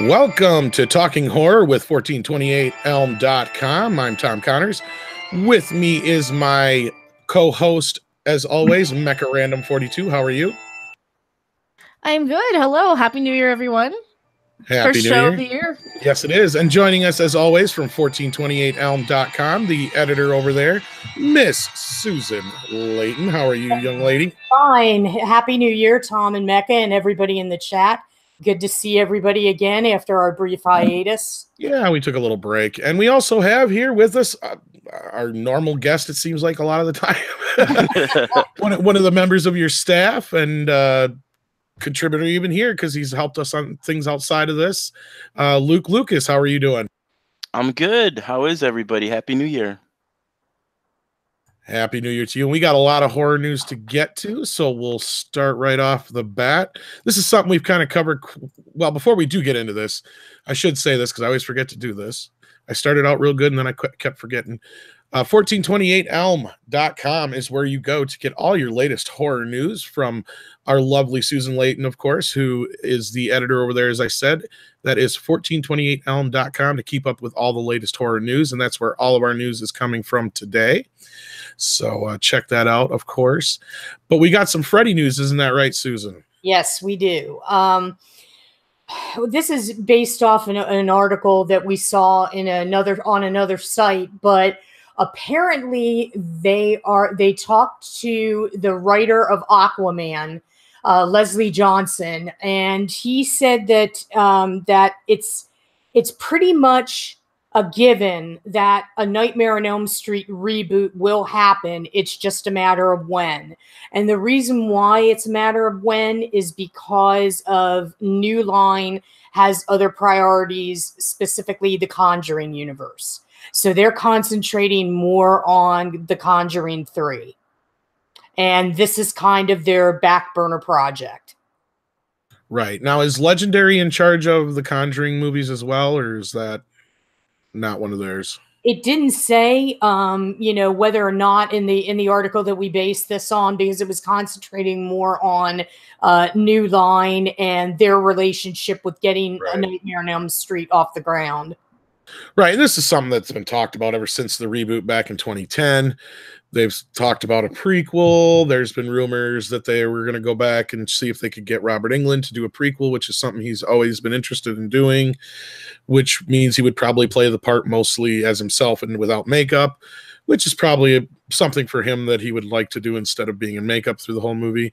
Welcome to Talking Horror with 1428elm.com. I'm Tom Connors. With me is my co-host, as always, Mecha Random 42. How are you? I'm good. Hello. Happy New Year, everyone. Happy First New show Year. of the year. Yes, it is. And joining us, as always, from 1428elm.com, the editor over there, Miss Susan Layton. How are you, young lady? Fine. Happy New Year, Tom and Mecca and everybody in the chat. Good to see everybody again after our brief hiatus. Yeah, we took a little break. And we also have here with us our normal guest, it seems like a lot of the time. one of the members of your staff and contributor even here because he's helped us on things outside of this. Luke Lucas, how are you doing? I'm good. How is everybody? Happy New Year. Happy New Year to you. And we got a lot of horror news to get to, so we'll start right off the bat. This is something we've kind of covered. Well, before we do get into this, I should say this because I always forget to do this. I started out real good and then I kept forgetting. 1428elm.com is where you go to get all your latest horror news from our lovely Susan Layton, of course, who is the editor over there, as I said. That is 1428elm.com to keep up with all the latest horror news, and that's where all of our news is coming from today. So check that out, of course. But we got some Freddy news, isn't that right, Susan? Yes, we do. This is based off an article that we saw in on another site, but apparently they talked to the writer of Aquaman, Leslie Johnson, and he said that that it's pretty much a given that a Nightmare on Elm Street reboot will happen. It's just a matter of when. And the reason why it's a matter of when is because of New Line has other priorities, specifically the Conjuring universe. So they're concentrating more on The Conjuring 3. And this is kind of their back burner project. Right. Now, is Legendary in charge of the Conjuring movies as well, or is that not one of theirs? It didn't say, whether or not in the article that we based this on, because it was concentrating more on New Line and their relationship with getting a Nightmare on Elm Street off the ground. Right. And this is something that's been talked about ever since the reboot back in 2010. They've talked about a prequel. There's been rumors that they were going to go back and see if they could get Robert Englund to do a prequel, which is something he's always been interested in doing, which means he would probably play the part mostly as himself and without makeup, which is probably something for him that he would like to do instead of being in makeup through the whole movie.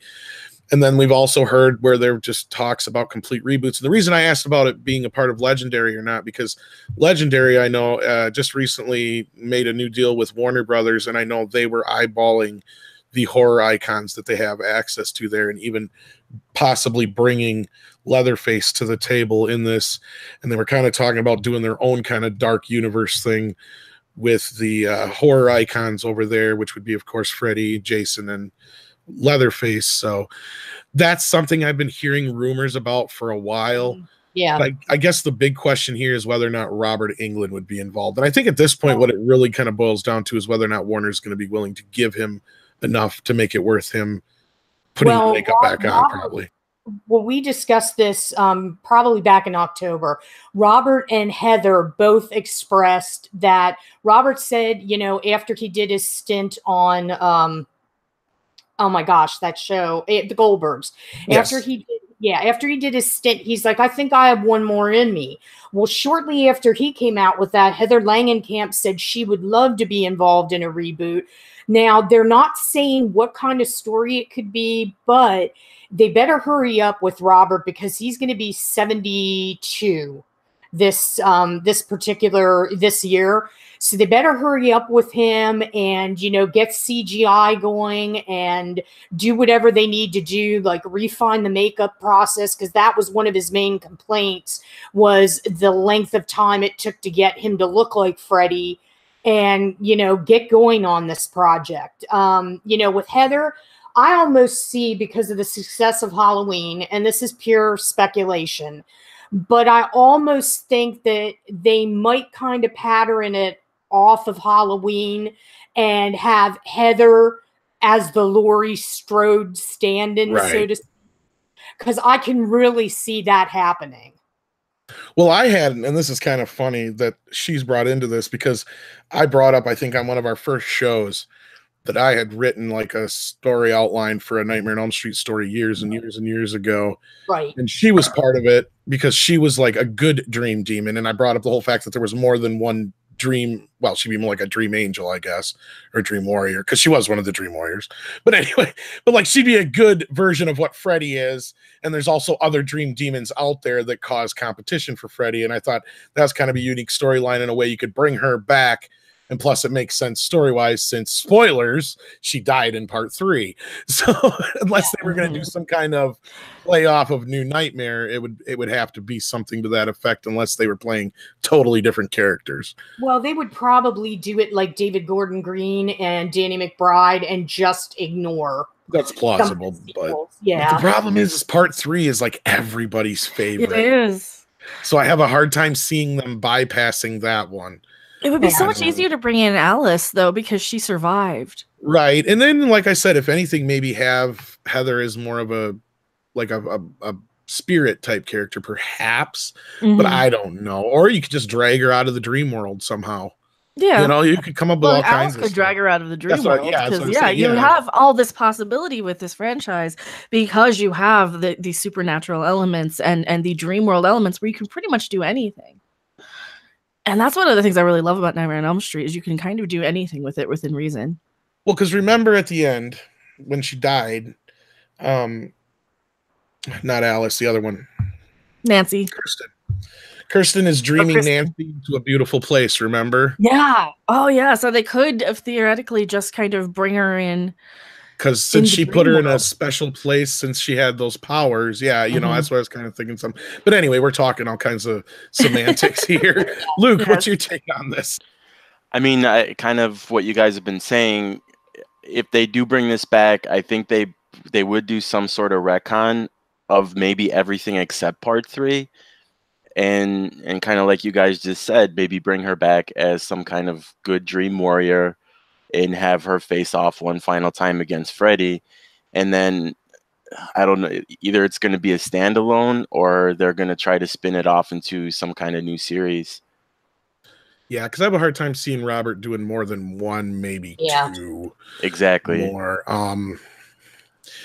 And then we've also heard where there just talks about complete reboots. And the reason I asked about it being a part of Legendary or not, because Legendary, I know, just recently made a new deal with Warner Brothers, and I know they were eyeballing the horror icons that they have access to there, and even possibly bringing Leatherface to the table in this. And they were kind of talking about doing their own kind of dark universe thing with the horror icons over there, which would be, of course, Freddy, Jason, and Leatherface. So that's something I've been hearing rumors about for a while. Yeah. But I guess the big question here is whether or not Robert Englund would be involved. And I think at this point, what it really kind of boils down to is whether or not Warner's going to be willing to give him enough to make it worth him putting the makeup back on, probably. Well, we discussed this probably back in October. Robert and Heather both expressed that Robert said, after he did his stint on oh my gosh, that show, The Goldbergs. Yes. After he did his stint, he's like, I think I have one more in me. Well, shortly after he came out with that, Heather Langenkamp said she would love to be involved in a reboot. Now, they're not saying what kind of story it could be, but they better hurry up with Robert because he's going to be 72 this year. So they better hurry up with him and, get CGI going and do whatever they need to do, like refine the makeup process, because that was one of his main complaints, was the length of time it took to get him to look like Freddy and, get going on this project. With Heather, I almost see, because of the success of Halloween, and this is pure speculation, but I almost think that they might kind of pattern it off of Halloween and have Heather as the Laurie Strode stand-in, so to speak, because I can really see that happening. Well, I had, and this is kind of funny that she's brought into this because I brought up, I think, on one of our first shows that I had written like a story outline for a Nightmare on Elm Street story years and years and years ago. Right. And she was part of it because she was like a good dream demon. And I brought up the whole fact that there was more than one dream. Well, she'd be more like a dream angel, I guess, or dream warrior, because she was one of the dream warriors. But anyway, but like she'd be a good version of what Freddy is. And there's also other dream demons out there that cause competition for Freddy. And I thought that was kind of a unique storyline in a way you could bring her back. And plus, it makes sense story-wise since, spoilers, she died in part 3. So unless they were going to do some kind of play off of New Nightmare, it would have to be something to that effect unless they were playing totally different characters. Well, they would probably do it like David Gordon Green and Danny McBride and just ignore. That's plausible. But yeah. the problem is part 3 is like everybody's favorite. It is. So I have a hard time seeing them bypassing that one. It would be so much easier to bring in Alice, though, because she survived. Right. And then, like I said, if anything, maybe have Heather as more of a spirit type character, perhaps. But I don't know. Or you could just drag her out of the dream world somehow. Yeah. You know, you could come up with all kinds Alice of could drag her out of the dream world. Because, you have all this possibility with this franchise because you have the supernatural elements and the dream world elements where you can pretty much do anything. And that's one of the things I really love about Nightmare on Elm Street is you can kind of do anything with it within reason. Well, because remember at the end when she died, not Alice, the other one, Nancy. Kirsten is dreaming Nancy to a beautiful place. Remember? Yeah. Oh, yeah. So they could have theoretically just kind of bring her in. Because since she put her in a special place, since she had those powers, yeah, you know, that's what I was kind of thinking. But anyway, we're talking all kinds of semantics here. Luke, what's your take on this? I mean, kind of what you guys have been saying. If they do bring this back, I think they would do some sort of retcon of maybe everything except part 3, and kind of like you guys just said, maybe bring her back as some kind of good dream warrior. And have her face off one final time against Freddy. And then, I don't know, either it's going to be a standalone or they're going to try to spin it off into some kind of new series. Yeah, because I have a hard time seeing Robert doing more than one, maybe two. Exactly. More.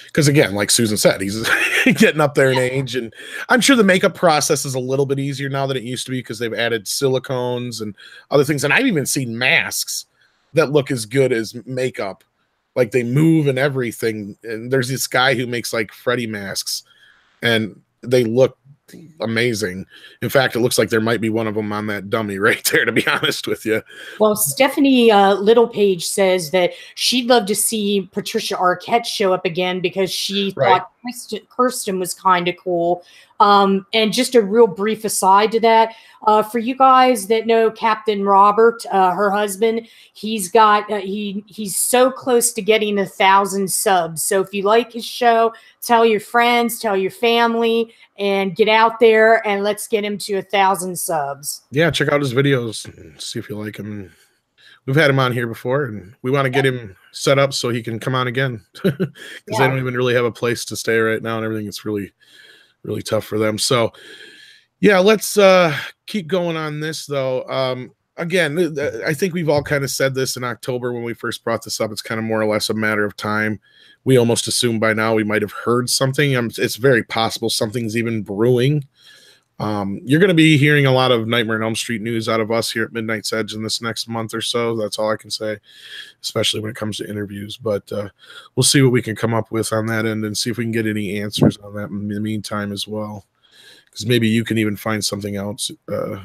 Because again, like Susan said, he's getting up there in age. And I'm sure the makeup process is a little bit easier now than it used to be because they've added silicones and other things. And I've even seen masks that look as good as makeup, like they move and everything. And there's this guy who makes like Freddy masks and they look amazing. In fact, it looks like there might be one of them on that dummy right there, to be honest with you. Well, Stephanie Littlepage says that she'd love to see Patricia Arquette show up again because she thought Kirsten was kind of cool. And just a real brief aside to that, for you guys that know Captain Robert, her husband, he's got he's so close to getting 1,000 subs. So if you like his show, tell your friends, tell your family, and get out there and let's get him to 1,000 subs. Yeah, check out his videos and see if you like him. We've had him on here before, and we want to get him set up so he can come on again because they don't even really have a place to stay right now, and everything is really tough for them. So yeah, let's keep going on this though. Again, I think we've all kind of said this in October when we first brought this up. It's kind of more or less a matter of time. We almost assume by now we might have heard something. It's very possible something's even brewing. You're going to be hearing a lot of Nightmare on Elm Street news out of us here at Midnight's Edge in this next month or so. That's all I can say, especially when it comes to interviews. But we'll see what we can come up with on that end and see if we can get any answers on that in the meantime as well. Because maybe you can even find something else,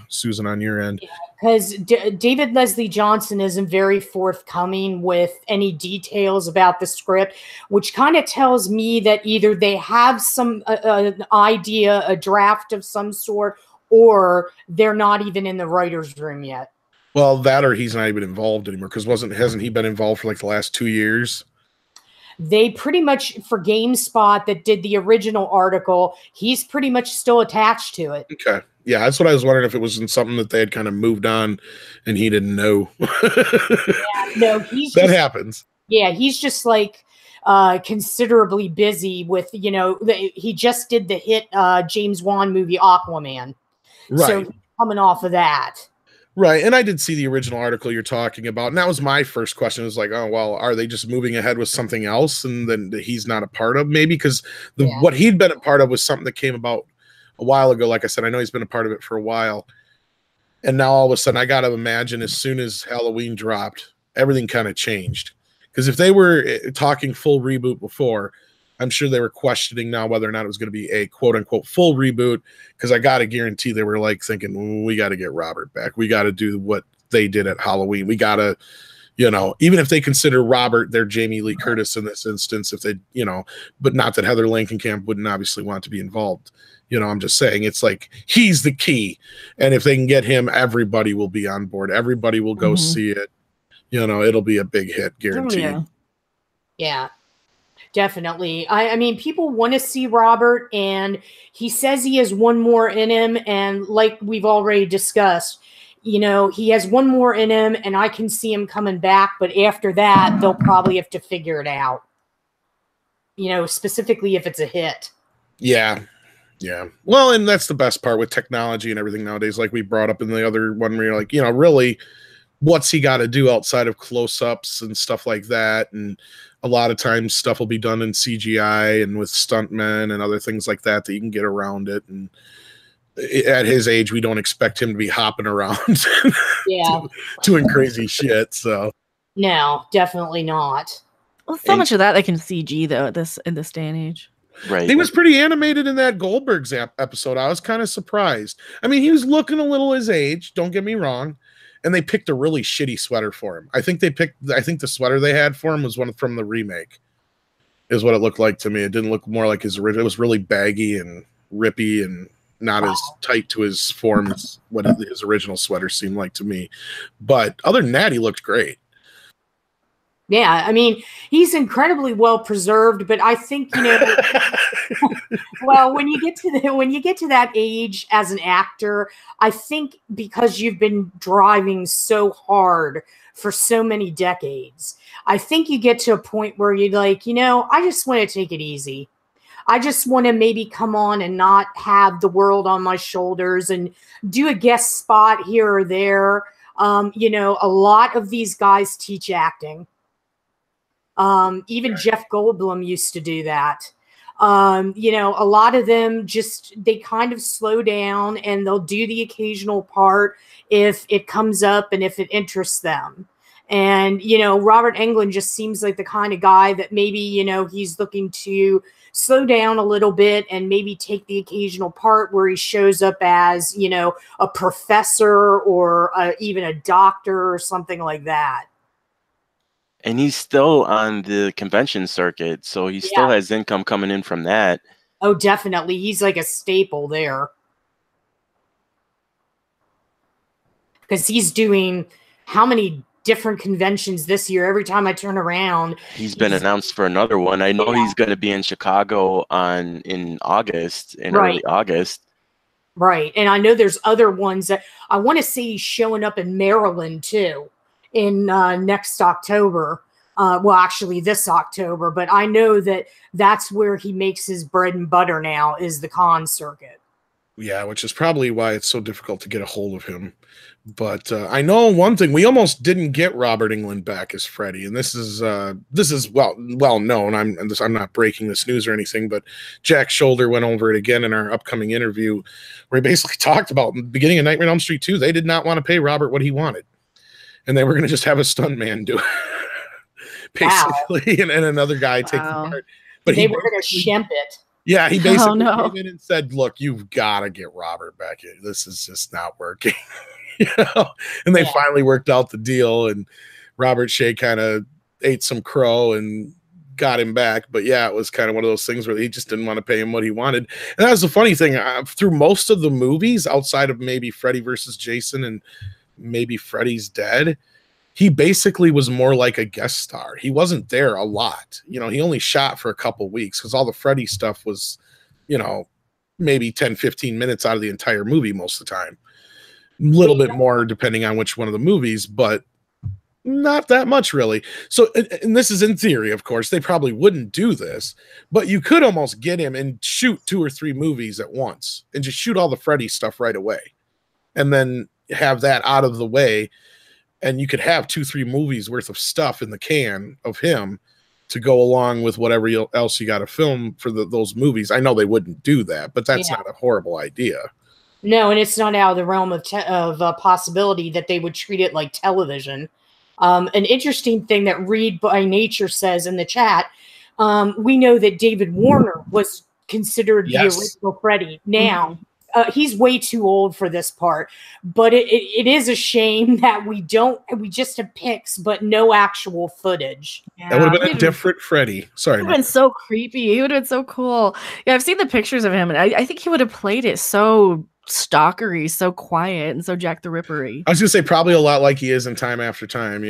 Susan, on your end. Because David Leslie Johnson isn't very forthcoming with any details about the script, which kind of tells me that either they have some an idea, a draft of some sort, or they're not even in the writer's room yet. Well, that or he's not even involved anymore. Because hasn't he been involved for like the last 2 years? They pretty much, for GameSpot that did the original article, he's pretty much still attached to it. Okay. Yeah, that's what I was wondering, if it was in something that they had kind of moved on and he didn't know. No, that happens. Yeah, he's just like considerably busy with, he just did the hit James Wan movie Aquaman. So Right. he's coming off of that. Right. And I did see the original article you're talking about. And that was my first question. It was like, oh, well, are they just moving ahead with something else and then that he's not a part of? Maybe because what he'd been a part of was something that came about a while ago. Like I said, I know he's been a part of it for a while. And now all of a sudden, I got to imagine as soon as Halloween dropped, everything kind of changed. Because if they were talking full reboot before, I'm sure they were questioning now whether or not it was going to be a quote unquote full reboot. Because I got to guarantee they were like thinking, we got to get Robert back. We got to do what they did at Halloween. We got to, even if they consider Robert their Jamie Lee Curtis in this instance, if they, but not that Heather Langenkamp wouldn't obviously want to be involved. I'm just saying it's like he's the key. And if they can get him, everybody will be on board. Everybody will go see it. It'll be a big hit, guaranteed. Yeah, definitely. I mean, people want to see Robert, and he says he has one more in him. And like we've already discussed, he has one more in him, and I can see him coming back. But after that, they'll probably have to figure it out, specifically if it's a hit. Yeah. Yeah. Well, and that's the best part with technology and everything nowadays. Like we brought up in the other one where you're like, really, what's he got to do outside of close-ups and stuff like that? And a lot of times stuff will be done in CGI and with stuntmen and other things like that you can get around it. And at his age, we don't expect him to be hopping around doing crazy shit. So no, definitely not. Well, so much of that they can CG though in this day and age. Right. He was pretty animated in that Goldberg's episode. I was kind of surprised. I mean, he was looking a little his age, don't get me wrong. And they picked a really shitty sweater for him. I think the sweater they had for him was one from the remake, is what it looked like to me. It didn't look more like his original. It was really baggy and rippy and not as tight to his form as what his original sweater seemed like to me. But other than that, he looked great. Yeah, I mean, he's incredibly well preserved, but I think, well, when you get to that age as an actor, I think because you've been driving so hard for so many decades, I think you get to a point where you're like, I just want to take it easy. I just want to maybe come on and not have the world on my shoulders and do a guest spot here or there. A lot of these guys teach acting. Even Jeff Goldblum used to do that. A lot of them they kind of slow down and they'll do the occasional part if it comes up and if it interests them. And, Robert Englund just seems like the kind of guy that maybe, he's looking to slow down a little bit and maybe take the occasional part where he shows up as, a professor or even a doctor or something like that. And he's still on the convention circuit, so he still has income coming in from that. Oh, definitely. He's like a staple there. Because he's doing how many different conventions this year? Every time I turn around. He's been announced for another one. I know he's going to be in Chicago in August, early August. Right. And I know there's other ones that I want to see showing up in Maryland, too. In next October, well, actually this October, but I know that's where he makes his bread and butter now is the con circuit. Yeah, which is probably why it's so difficult to get a hold of him. But I know one thing: we almost didn't get Robert Englund back as Freddy, and this is well known. I'm not breaking this news or anything, but Jack Shoulder went over it again in our upcoming interview, where he basically talked about in the beginning of Nightmare on Elm Street 2, they did not want to pay Robert what he wanted. And they were going to just have a stuntman do it, basically, and another guy take the part. But they were going to shimp it. Yeah, he basically came in and said, "Look, you've got to get Robert back in. This is just not working." And they finally worked out the deal, and Robert Shea kind of ate some crow and got him back. But yeah, it was kind of one of those things where he just didn't want to pay him what he wanted. And that was the funny thing. Through most of the movies, outside of maybe Freddy versus Jason and maybe Freddy's Dead, he basically was more like a guest star. He wasn't there a lot. He only shot for a couple weeks because all the Freddy stuff was, maybe 10, 15 minutes out of the entire movie most of the time. A little bit more depending on which one of the movies, but not that much really. So, and this is in theory, of course, they probably wouldn't do this, but you could almost get him and shoot 2 or 3 movies at once and just shoot all the Freddy stuff right away. and then have that out of the way, and you could have 2-3 movies worth of stuff in the can of him to go along with whatever else you got to film for those movies. I know they wouldn't do that, but that's not a horrible idea. No, and it's not out of the realm of possibility that they would treat it like television. An interesting thing that Read by Nature says in the chat, we know that David Warner was considered the original Freddy. Now, he's way too old for this part, but it is a shame that we just have pics, but no actual footage. Yeah, that would have been a different Freddy. Sorry. He would have been so creepy. He would have been so cool. Yeah, I've seen the pictures of him, and I think he would have played it so stalkery, so quiet, and so Jack the Ripper-y. I was gonna say probably a lot like he is in Time After Time,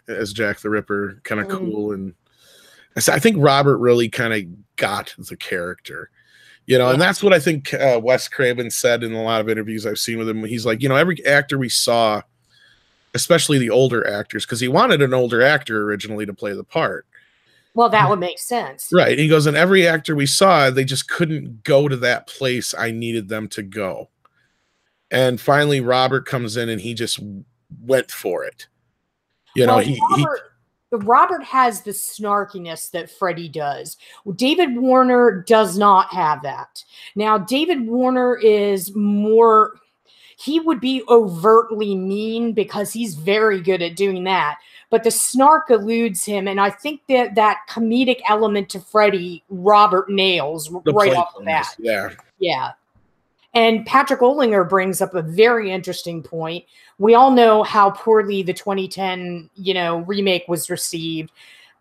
as Jack the Ripper, kind of cool. And I think Robert really kind of got the character, and that's what I think Wes Craven said in a lot of interviews I've seen with him. He's like, every actor we saw, especially the older actors, because he wanted an older actor originally to play the part. Well, that would make sense. Right. He goes, and every actor we saw, they just couldn't go to that place I needed them to go. And finally, Robert comes in and he just went for it. Robert has the snarkiness that Freddy does. David Warner does not have that. Now, David Warner is more, he would be overtly mean because he's very good at doing that. But the snark eludes him, and I think that comedic element to Freddy, Robert nails right off the bat. Yeah. And Patrick Olinger brings up a very interesting point. We all know how poorly the 2010, remake was received.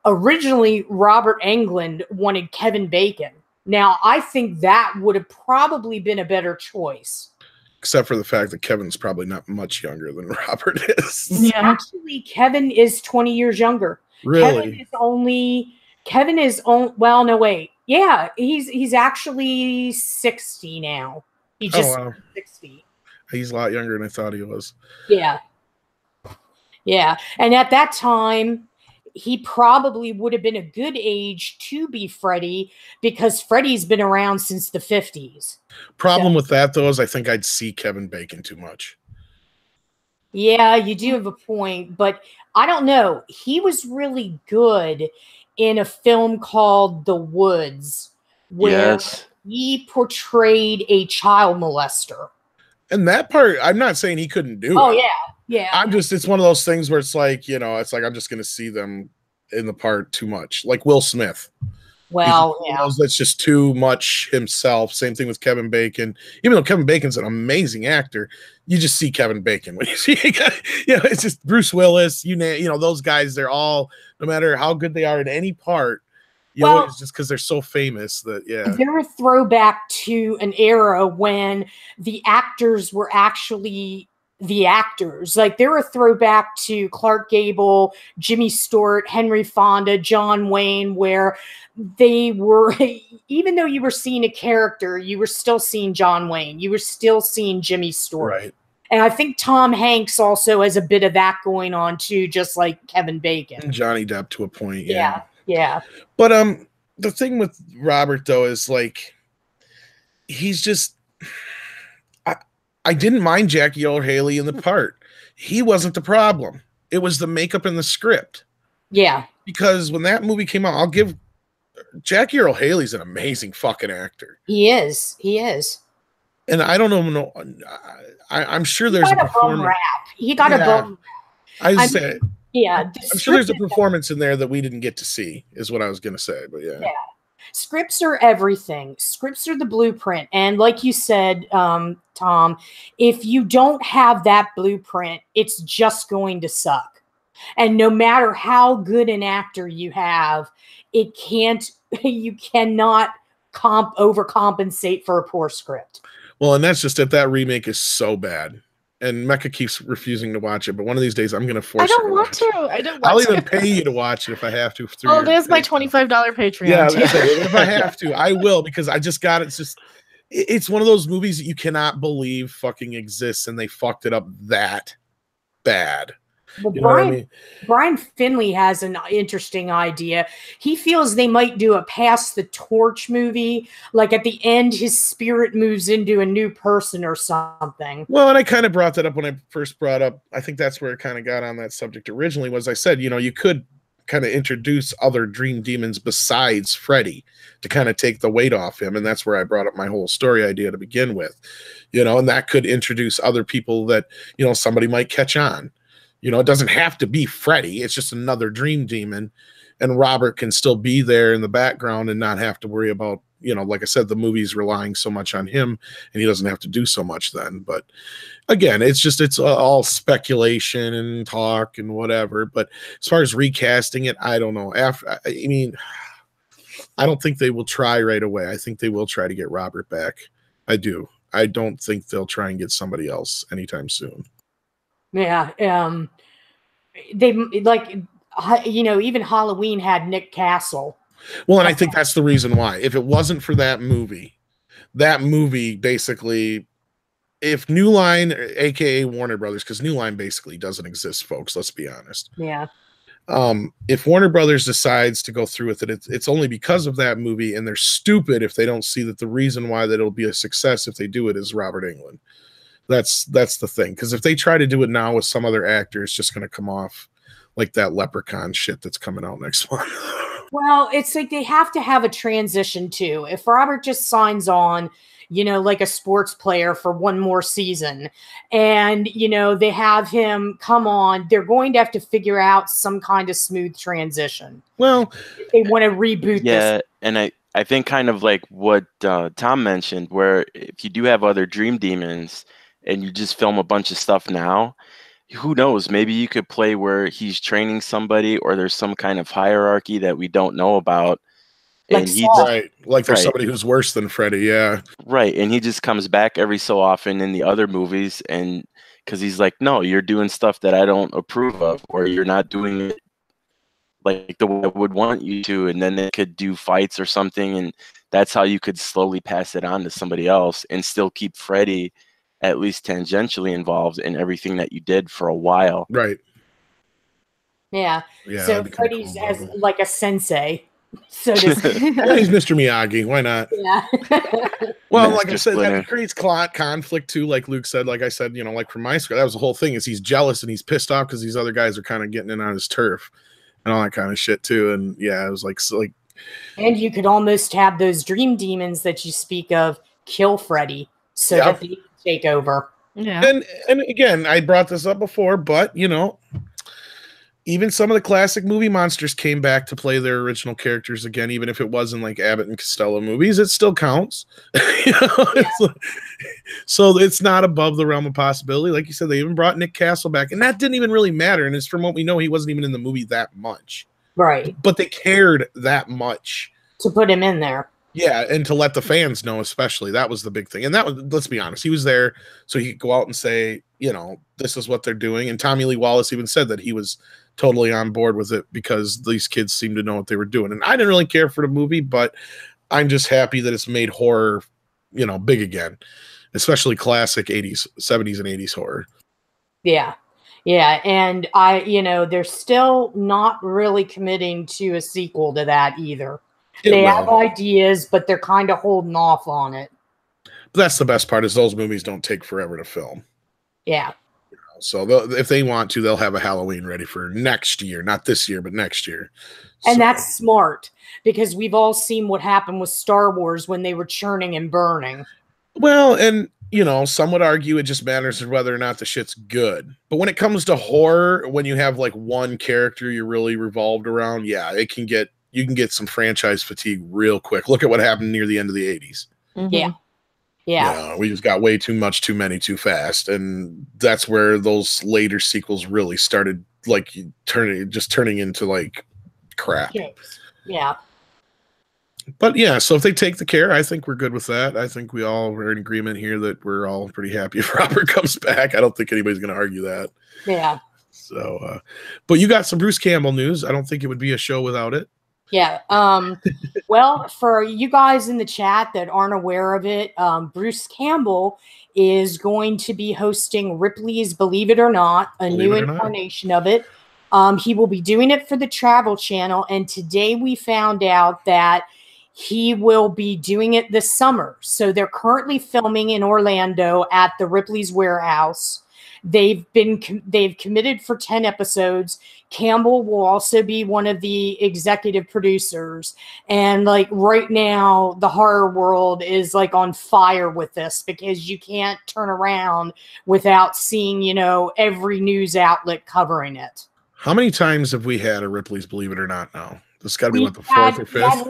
Originally, Robert Englund wanted Kevin Bacon. Now, I think that would have probably been a better choice. Except for the fact that Kevin's probably not much younger than Robert is. Yeah. Actually, Kevin is 20 years younger. Really? Kevin is well, no, wait. Yeah, he's actually 60 now. He just 60. He's a lot younger than I thought he was. Yeah. Yeah. And at that time, he probably would have been a good age to be Freddy because Freddy's been around since the 50s. Problem with that, though, is I think I'd see Kevin Bacon too much. Yeah, you do have a point, but I don't know. He was really good in a film called The Woods, where he portrayed a child molester. And that part, I'm not saying he couldn't do it. Oh, yeah. Yeah. It's one of those things where it's like, it's like I'm just going to see them in the part too much. Like Will Smith. Well, that's just too much himself. Same thing with Kevin Bacon. Even though Kevin Bacon's an amazing actor, you just see Kevin Bacon when you see it's just Bruce Willis. Those guys. They're all, no matter how good they are in any part, it's just because they're so famous that they're a throwback to an era when the actors were actually the actors. Like they're a throwback to Clark Gable, Jimmy Stewart, Henry Fonda, John Wayne, where they were, even though you were seeing a character, you were still seeing John Wayne. You were still seeing Jimmy Stewart. Right. And I think Tom Hanks also has a bit of that going on too, just like Kevin Bacon. And Johnny Depp to a point. Yeah. But the thing with Robert though is like he's just I didn't mind Jackie Earle Haley in the part. He wasn't the problem. It was the makeup and the script. Yeah. Because when that movie came out, I'll give Jackie Earle Haley's an amazing fucking actor. He is. And I don't know. I'm sure there's a performance. He got a bum rap. I'm sure there's a performance in there that we didn't get to see, is what I was going to say. But yeah. Scripts are everything. Scripts are the blueprint. And like you said, Tom, if you don't have that blueprint, it's just going to suck. And no matter how good an actor you have, you cannot overcompensate for a poor script. Well, and that's just it. That remake is so bad. And Mecca keeps refusing to watch it, but one of these days I'm going to force her to watch it. I don't want to. I'll even pay you to watch it if I have to. There's my $25 Patreon. Yeah, if I have to, I will, because I just got it. It's one of those movies that you cannot believe fucking exists, and they fucked it up that bad. Well, You know what I mean? Brian Finley has an interesting idea. He feels they might do a pass the torch movie. Like at the end, his spirit moves into a new person or something. Well, and I kind of brought that up when I first brought up, I think that's where it kind of got on that subject originally, was I said, you could kind of introduce other dream demons besides Freddy to kind of take the weight off him. And that's where I brought up my whole story idea to begin with, and that could introduce other people that, somebody might catch on. It doesn't have to be Freddy. It's just another dream demon. And Robert can still be there in the background and not have to worry about, like I said, the movie's relying so much on him and he doesn't have to do so much then. But again, it's all speculation and talk and whatever. But as far as recasting it, I don't know. I don't think they will try right away. I think they will try to get Robert back. I do. I don't think they'll try and get somebody else anytime soon. Yeah. They even Halloween had Nick Castle. Well, and I think that's the reason why. If it wasn't for that movie basically, if New Line, aka Warner Brothers, because New Line basically doesn't exist, folks, let's be honest. Yeah. If Warner Brothers decides to go through with it, it's only because of that movie, and they're stupid if they don't see that the reason why that it'll be a success if they do it is Robert Englund. That's the thing. Because if they try to do it now with some other actor, it's just going to come off like that Leprechaun shit that's coming out next month. Well, it's like they have to have a transition too. If Robert just signs on, like a sports player for one more season, and they have him come on, they're going to have to figure out some kind of smooth transition. Well, if they want to reboot this. Yeah, and I think kind of like what Tom mentioned, where if you do have other dream demons and you just film a bunch of stuff now, who knows? Maybe you could play where he's training somebody, or there's some kind of hierarchy that we don't know about. Like And he like there's somebody who's worse than Freddy, yeah. Right, and he just comes back every so often in the other movies, and because he's like, no, you're doing stuff that I don't approve of, or you're not doing it like the way I would want you to, and then they could do fights or something, and that's how you could slowly pass it on to somebody else and still keep Freddy at least tangentially involved in everything that you did for a while. Right. Yeah. So Freddy's cool, as like a sensei. So yeah, he's Mr. Miyagi. Why not? Yeah. Well, like I said, that creates conflict too. Like Luke said, like I said, like from my script, that was the whole thing. Is he's jealous and he's pissed off because these other guys are kind of getting in on his turf and all that kind of shit too. And yeah, it was like. And you could almost have those dream demons that you speak of kill Freddy so that they can take over. Yeah. And again, I brought this up before, but even some of the classic movie monsters came back to play their original characters again, even if it wasn't like Abbott and Costello movies, it still counts. So it's not above the realm of possibility. Like you said, they even brought Nick Castle back, and that didn't even really matter. And it's from what we know, he wasn't even in the movie that much. Right. But they cared that much to put him in there. Yeah, and to let the fans know, especially, that was the big thing. And that was, let's be honest, he was there so he could go out and say, this is what they're doing. And Tommy Lee Wallace even said that he was totally on board with it because these kids seemed to know what they were doing. And I didn't really care for the movie, but I'm just happy that it's made horror, big again, especially classic 80s, 70s and 80s horror. Yeah. Yeah. And they're still not really committing to a sequel to that either. They have ideas, but they're kind of holding off on it. But that's the best part, is those movies don't take forever to film. Yeah. So if they want to, they'll have a Halloween ready for next year. Not this year, but next year. And that's smart, because we've all seen what happened with Star Wars when they were churning and burning. Well, and, some would argue it just matters whether or not the shit's good. But when it comes to horror, when you have like one character you're really revolved around, yeah, you can get some franchise fatigue real quick. Look at what happened near the end of the 80s. Mm-hmm. Yeah. Yeah. We just got way too much, too many, too fast. And that's where those later sequels really started like turning into like crap. Yeah. But yeah, so if they take the care, I think we're good with that. I think we all are in agreement here that we're all pretty happy if Robert comes back. I don't think anybody's going to argue that. Yeah. So, but you got some Bruce Campbell news. I don't think it would be a show without it. Yeah. Well, for you guys in the chat that aren't aware of it, Bruce Campbell is going to be hosting Ripley's Believe It or Not, a new incarnation of it. He will be doing it for the Travel Channel, and today we found out that he will be doing it this summer. So they're currently filming in Orlando at the Ripley's Warehouse. They've committed for 10 episodes. Campbell will also be one of the executive producers. And like right now, the horror world is like on fire with this because you can't turn around without seeing, you know, every news outlet covering it. How many times have we had a Ripley's Believe It or Not now? This got to be what, the fourth or fifth?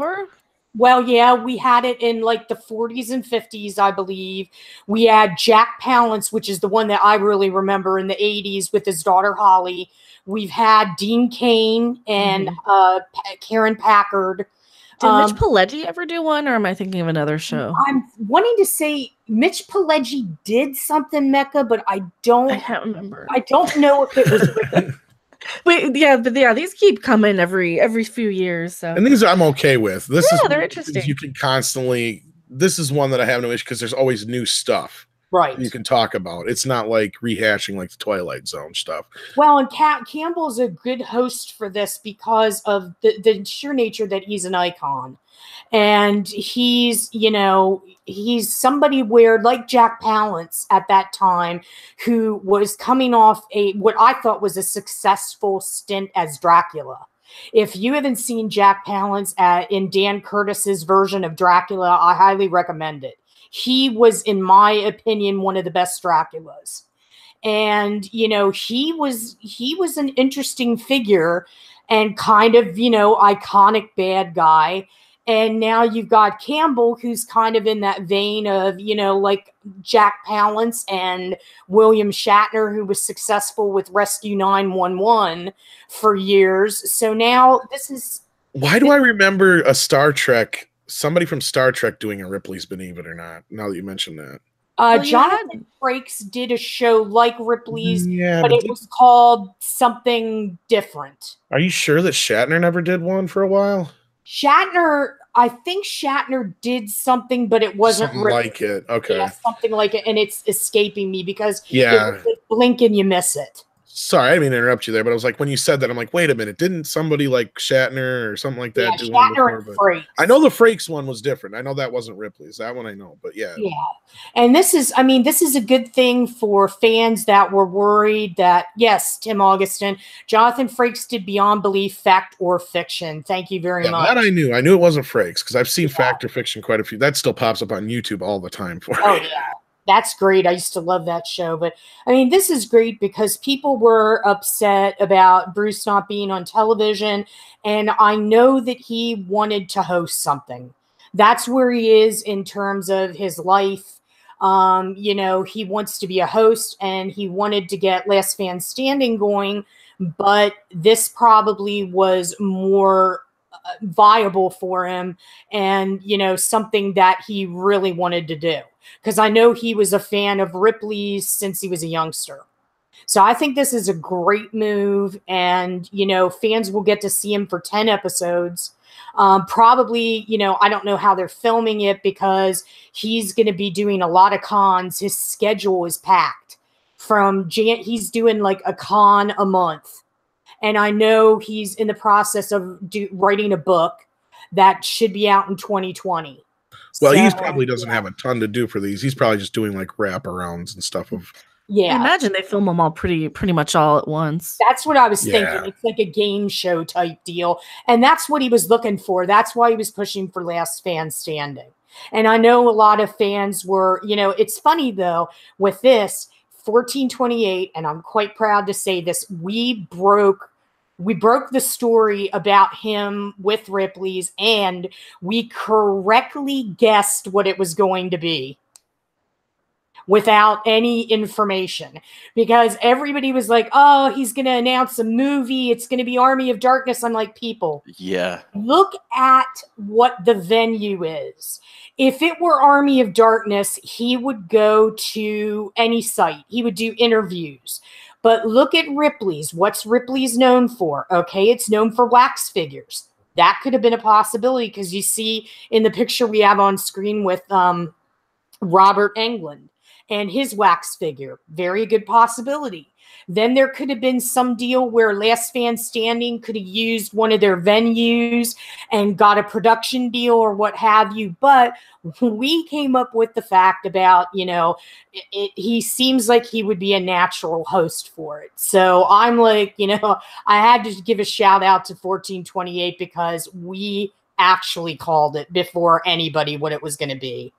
Well, yeah, we had it in like the 40s and 50s, I believe. We had Jack Palance, which is the one that I really remember in the 80s with his daughter Holly. We've had Dean Cain and Karen Packard. Did Mitch Pileggi ever do one, or am I thinking of another show? I'm wanting to say Mitch Pileggi did something, Mecca, but I can't remember. I don't know if it was. But these keep coming every few years. So. And these I'm okay with. They're interesting. You can constantly. This is one that I have no issue because there's always new stuff, right? You can talk about. It's not like rehashing like the Twilight Zone stuff. Well, and Campbell's a good host for this because of the sheer nature that he's an icon. And he's somebody where, like Jack Palance at that time, who was coming off what I thought was a successful stint as Dracula. If you haven't seen Jack Palance in Dan Curtis's version of Dracula, I highly recommend it. He was, in my opinion, one of the best Draculas. And, you know, he was an interesting figure and kind of, you know, iconic bad guy. And now you've got Campbell, who's kind of in that vein of, you know, like Jack Palance and William Shatner, who was successful with Rescue 911 for years. So now this is... Why do I remember somebody from Star Trek doing a Ripley's Believe It or Not, now that you mentioned that? Jonathan Frakes did a show like Ripley's, but it was called something different. Are you sure that Shatner never did one for a while? I think Shatner did something, but it wasn't something like it. Okay. Yeah, something like it, and it's escaping me because you blink and you miss it. Sorry, I didn't mean to interrupt you there, but I was like, when you said that, I'm like, wait a minute, didn't somebody like Shatner or something like that do one before? I know the Frakes one was different. I know that wasn't Ripley's. That one I know, but yeah. Yeah. And this is a good thing for fans that were worried that, yes, Tim Augustin, Jonathan Frakes did Beyond Belief, Fact or Fiction. Thank you very much. That I knew. I knew it wasn't Frakes because I've seen Fact or Fiction quite a few. That still pops up on YouTube all the time for me. Oh, yeah. That's great. I used to love that show. But, I mean, this is great because people were upset about Bruce not being on television. And I know that he wanted to host something. That's where he is in terms of his life. You know, he wants to be a host and he wanted to get Last Man Standing going. But this probably was more viable for him and, you know, something that he really wanted to do. Because I know he was a fan of Ripley's since he was a youngster. So I think this is a great move. And, you know, fans will get to see him for 10 episodes. Probably, you know, I don't know how they're filming it because he's going to be doing a lot of cons. His schedule is packed. He's doing like a con a month. And I know he's in the process of writing a book that should be out in 2020. Well, he probably doesn't have a ton to do for these. He's probably just doing like wraparounds and stuff. I imagine they film them all pretty much all at once. That's what I was thinking. It's like a game show type deal. And that's what he was looking for. That's why he was pushing for Last Man Standing. And I know a lot of fans were, you know, it's funny though, with this 1428, and I'm quite proud to say this, we broke the story about him with Ripley's, and we correctly guessed what it was going to be without any information, because everybody was like, oh, he's going to announce a movie. It's going to be Army of Darkness. I'm like, people, look at what the venue is. If it were Army of Darkness, he would go to any site. He would do interviews. But look at Ripley's. What's Ripley's known for? Okay, it's known for wax figures. That could have been a possibility, because you see in the picture we have on screen with Robert Englund and his wax figure, very good possibility. Then there could have been some deal where Last Man Standing could have used one of their venues and got a production deal or what have you. But we came up with the fact about, you know, he seems like he would be a natural host for it. So I'm like, you know, I had to give a shout out to 1428 because we actually called it before anybody what it was going to be.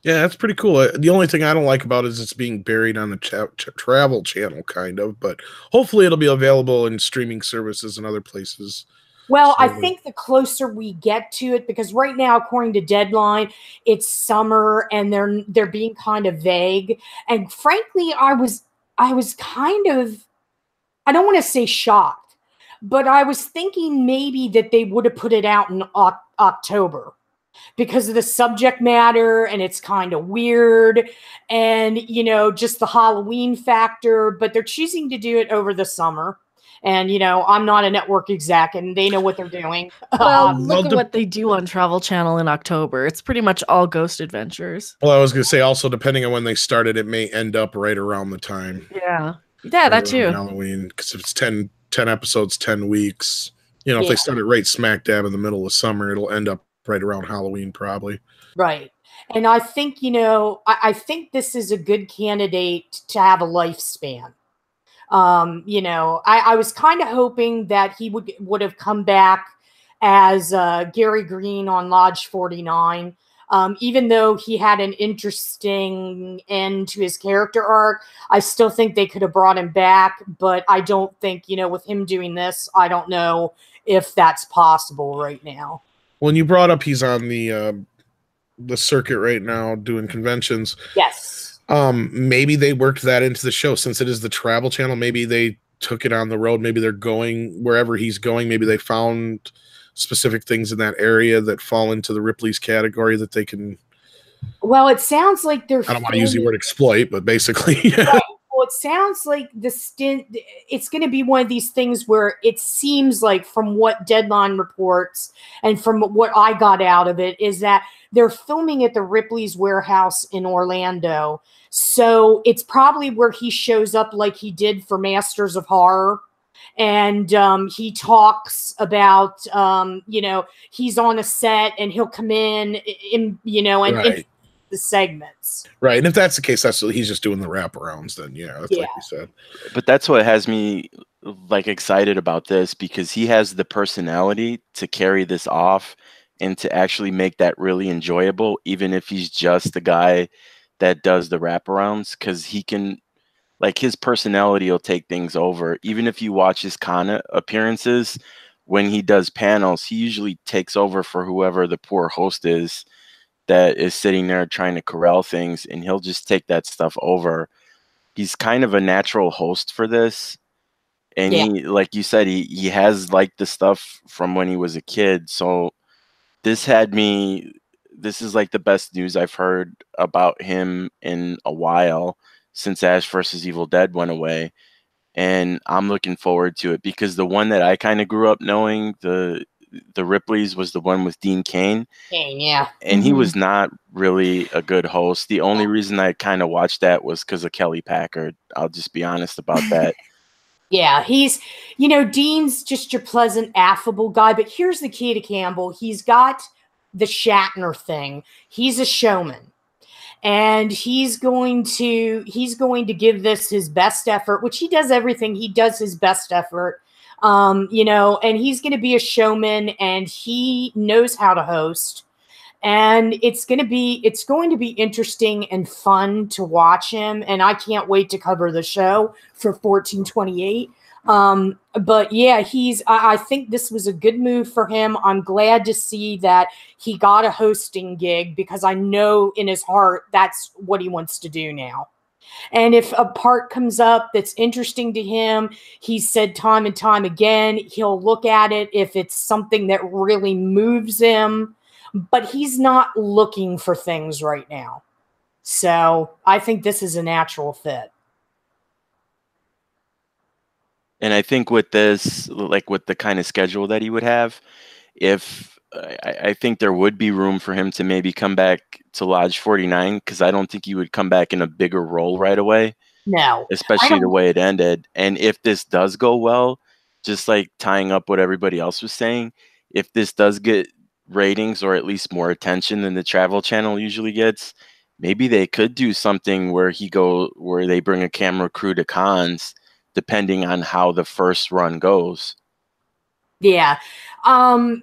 Yeah, that's pretty cool. The only thing I don't like about it is it's being buried on the Travel Channel, kind of, but hopefully it'll be available in streaming services and other places. Well, I think the closer we get to it, because right now, according to Deadline, it's summer and they're being kind of vague. And frankly, I was kind of, I don't want to say shocked, but I was thinking maybe that they would have put it out in October, because of the subject matter, and it's kind of weird, and, you know, just the Halloween factor, but they're choosing to do it over the summer. And, you know, I'm not a network exec, and they know what they're doing. Well, look at what they do on Travel Channel in October. It's pretty much all ghost adventures. Well, I was going to say also, depending on when they started, it may end up right around the time. Yeah. Yeah, that too. Halloween, because if it's 10 episodes, 10 weeks, you know, if they start it right smack dab in the middle of summer, it'll end up right around Halloween, probably. Right. And I think, you know, I think this is a good candidate to have a lifespan. You know, I was kind of hoping that he would have come back as Gary Green on Lodge 49. Even though he had an interesting end to his character arc, I still think they could have brought him back. But I don't think, you know, with him doing this, I don't know if that's possible right now. When you brought up he's on the circuit right now doing conventions. Yes. Maybe they worked that into the show, since it is the Travel Channel. Maybe they took it on the road. Maybe they're going wherever he's going. Maybe they found specific things in that area that fall into the Ripley's category that they can. Well, it sounds like they're. I don't want to use the word exploit, but basically. Right. Well, it sounds like it's going to be one of these things where it seems like, from what Deadline reports and from what I got out of it, is that they're filming at the Ripley's warehouse in Orlando. So it's probably where he shows up like he did for Masters of Horror. And he talks about, you know, he's on a set and he'll come in you know, and right. The segments. Right. And if that's the case, that's he's just doing the wraparounds then. Yeah, that's like you said. But that's what has me like excited about this, because he has the personality to carry this off and to actually make that really enjoyable, even if he's just the guy that does the wraparounds, because he can, like, his personality will take things over. Even if you watch his con appearances, when he does panels, he usually takes over for whoever the poor host is that is sitting there trying to corral things, and he'll just take that stuff over. He's kind of a natural host for this. And he, like you said, he has liked the stuff from when he was a kid. So this is like the best news I've heard about him in a while, since Ash vs. Evil Dead went away. And I'm looking forward to it, because the one that I kind of grew up knowing, the Ripley's, was the one with Dean Cain. Yeah. And he was not really a good host. The only reason I kind of watched that was because of Kelly Packard. I'll just be honest about that. Yeah, he's, you know, Dean's just your pleasant, affable guy. But here's the key to Campbell. He's got the Shatner thing. He's a showman. And he's going to give this his best effort, which he does everything. He does his best effort. You know, and he's going to be a showman, and he knows how to host. And it's going to be interesting and fun to watch him. And I can't wait to cover the show for 1428. But yeah, I think this was a good move for him. I'm glad to see that he got a hosting gig, because I know in his heart that's what he wants to do now. And if a part comes up that's interesting to him, he said time and time again, he'll look at it if it's something that really moves him. But he's not looking for things right now. So I think this is a natural fit. And I think with this, like with the kind of schedule that he would have, if I think there would be room for him to maybe come back to Lodge 49, because I don't think he would come back in a bigger role right away, No, I especially the don't. way it ended. And if this does go well, just like tying up what everybody else was saying, if this does get ratings or at least more attention than the Travel Channel usually gets, maybe they could do something where they bring a camera crew to cons, depending on how the first run goes. Yeah. I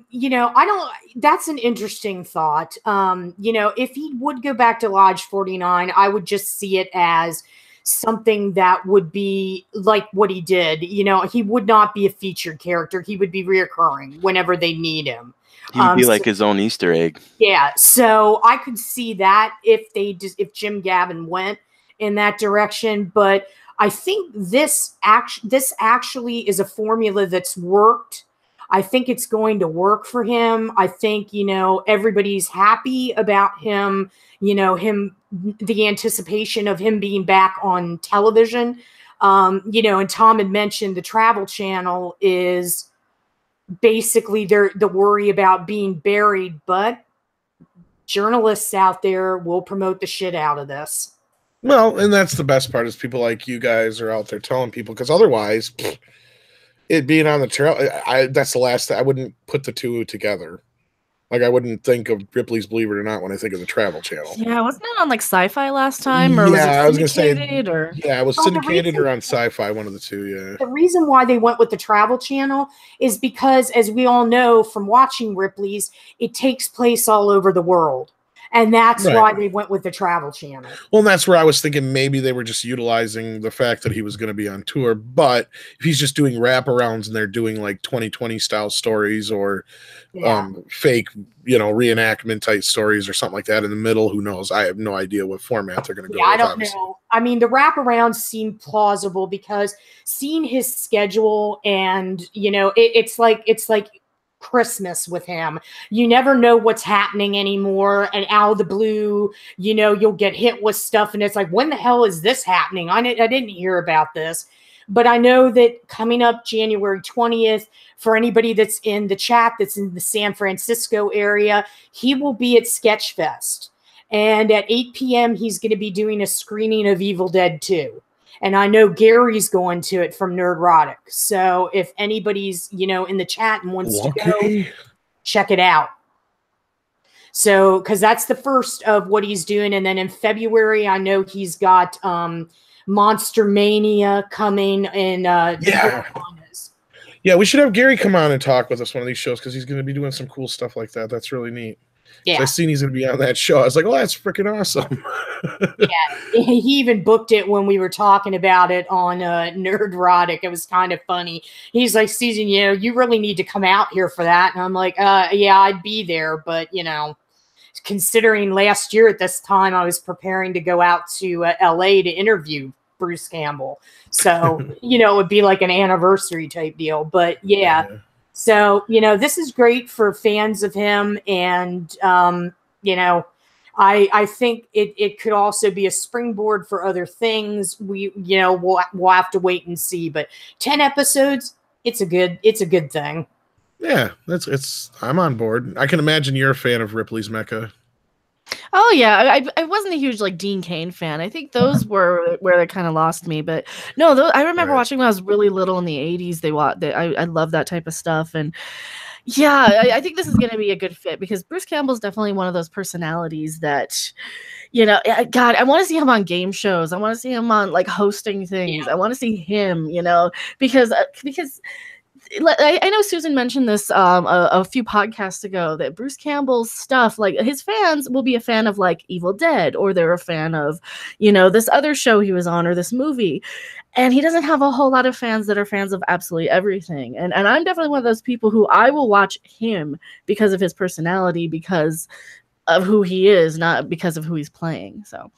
don't, that's an interesting thought. If he would go back to Lodge 49, I would just see it as something that would be like what he did. He would not be a featured character. He would be reoccurring whenever they need him. He would be So, like his own Easter egg. yeah. So I could see that if Jim Gavin went in that direction, but I think this actually is a formula that's worked. I think it's going to work for him. I think, everybody's happy about him, the anticipation of him being back on television. And Tom had mentioned the Travel Channel is basically the worry about being buried, but journalists out there will promote the shit out of this. Well, and that's the best part is people like you guys are out there telling people, because otherwise, it being on the trail, that's the last thing. I wouldn't put the two together. Like, I wouldn't think of Ripley's Believe It or Not when I think of the Travel Channel. Yeah, wasn't it on like Sci-Fi last time, or Yeah, I was was it gonna say, syndicated? Or yeah, it was Well, the syndicated reason- or on Sci-Fi, one of the two. Yeah. The reason why they went with the Travel Channel is because, as we all know from watching Ripley's, it takes place all over the world. And that's Right. why they went with the Travel Channel. Well, and that's where I was thinking maybe they were just utilizing the fact that he was going to be on tour. But if he's just doing wraparounds and they're doing like 2020 style stories or Yeah. fake, reenactment type stories or something like that in the middle, who knows? I have no idea what format they're going to go Yeah, with. I don't obviously. know. I mean, the wraparounds seem plausible because seeing his schedule and, it's like Christmas with him. You never know what's happening anymore. And out of the blue, you'll get hit with stuff. And it's like, when the hell is this happening? I didn't hear about this. But I know that coming up January 20th, for anybody that's in the chat, that's in the San Francisco area, he will be at Sketchfest. And at 8 p.m., he's going to be doing a screening of Evil Dead 2. And I know Gary's going to it from Nerdrotic. So if anybody's, in the chat and wants to go, check it out. So, because that's the first of what he's doing. And then in February, I know he's got Monster Mania coming in. Yeah, we should have Gary come on and talk with us one of these shows because he's going to be doing some cool stuff like that. That's really neat. Yeah. So I seen he's going to be on that show. I was like, oh, that's freaking awesome. Yeah, he even booked it when we were talking about it on Nerdrotic. It was kind of funny. He's like, Susan, you really need to come out here for that. And I'm like, yeah, I'd be there. But, considering last year at this time, I was preparing to go out to LA to interview Bruce Campbell. So, it would be like an anniversary type deal. But yeah. So, this is great for fans of him. And, I think it could also be a springboard for other things. We'll have to wait and see. But 10 episodes, it's a good thing. Yeah, I'm on board. I can imagine you're a fan of Ripley's Mecha. Oh yeah, I wasn't a huge like Dean Cain fan. I think those were where they kind of lost me. But no, I remember watching when I was really little in the '80s. I love that type of stuff, and yeah, I think this is going to be a good fit because Bruce Campbell's definitely one of those personalities that, God, I want to see him on game shows. I want to see him on like hosting things. I want to see him, because. I know Susan mentioned this a few podcasts ago that Bruce Campbell's stuff, like his fans will be a fan of like Evil Dead, or they're a fan of, this other show he was on or this movie. And he doesn't have a whole lot of fans that are fans of absolutely everything. And I'm definitely one of those people who I will watch him because of his personality, because of who he is, not because of who he's playing. So.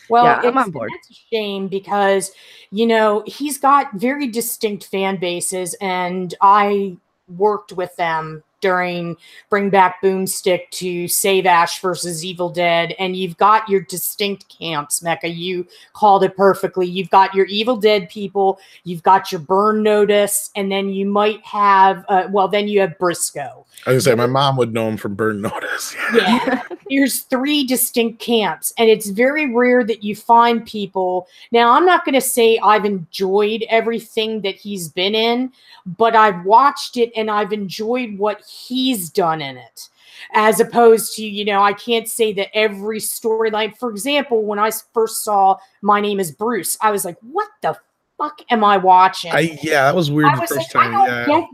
Well, yeah, I'm on board. It's a shame because, he's got very distinct fan bases, and I worked with them during Bring Back Boomstick to Save Ash versus Evil Dead, and you've got your distinct camps, Mecca. You called it perfectly. You've got your Evil Dead people, you've got your Burn Notice, and then you might have, then you have Briscoe. I was gonna say my mom would know him from Burn Notice. Yeah. Here's 3 distinct camps, and it's very rare that you find people. Now, I'm not going to say I've enjoyed everything that he's been in, but I've watched it and I've enjoyed what he's done in it. As opposed to, I can't say that every storyline. For example, when I first saw My Name is Bruce, I was like, what the fuck am I watching? That was weird the first time.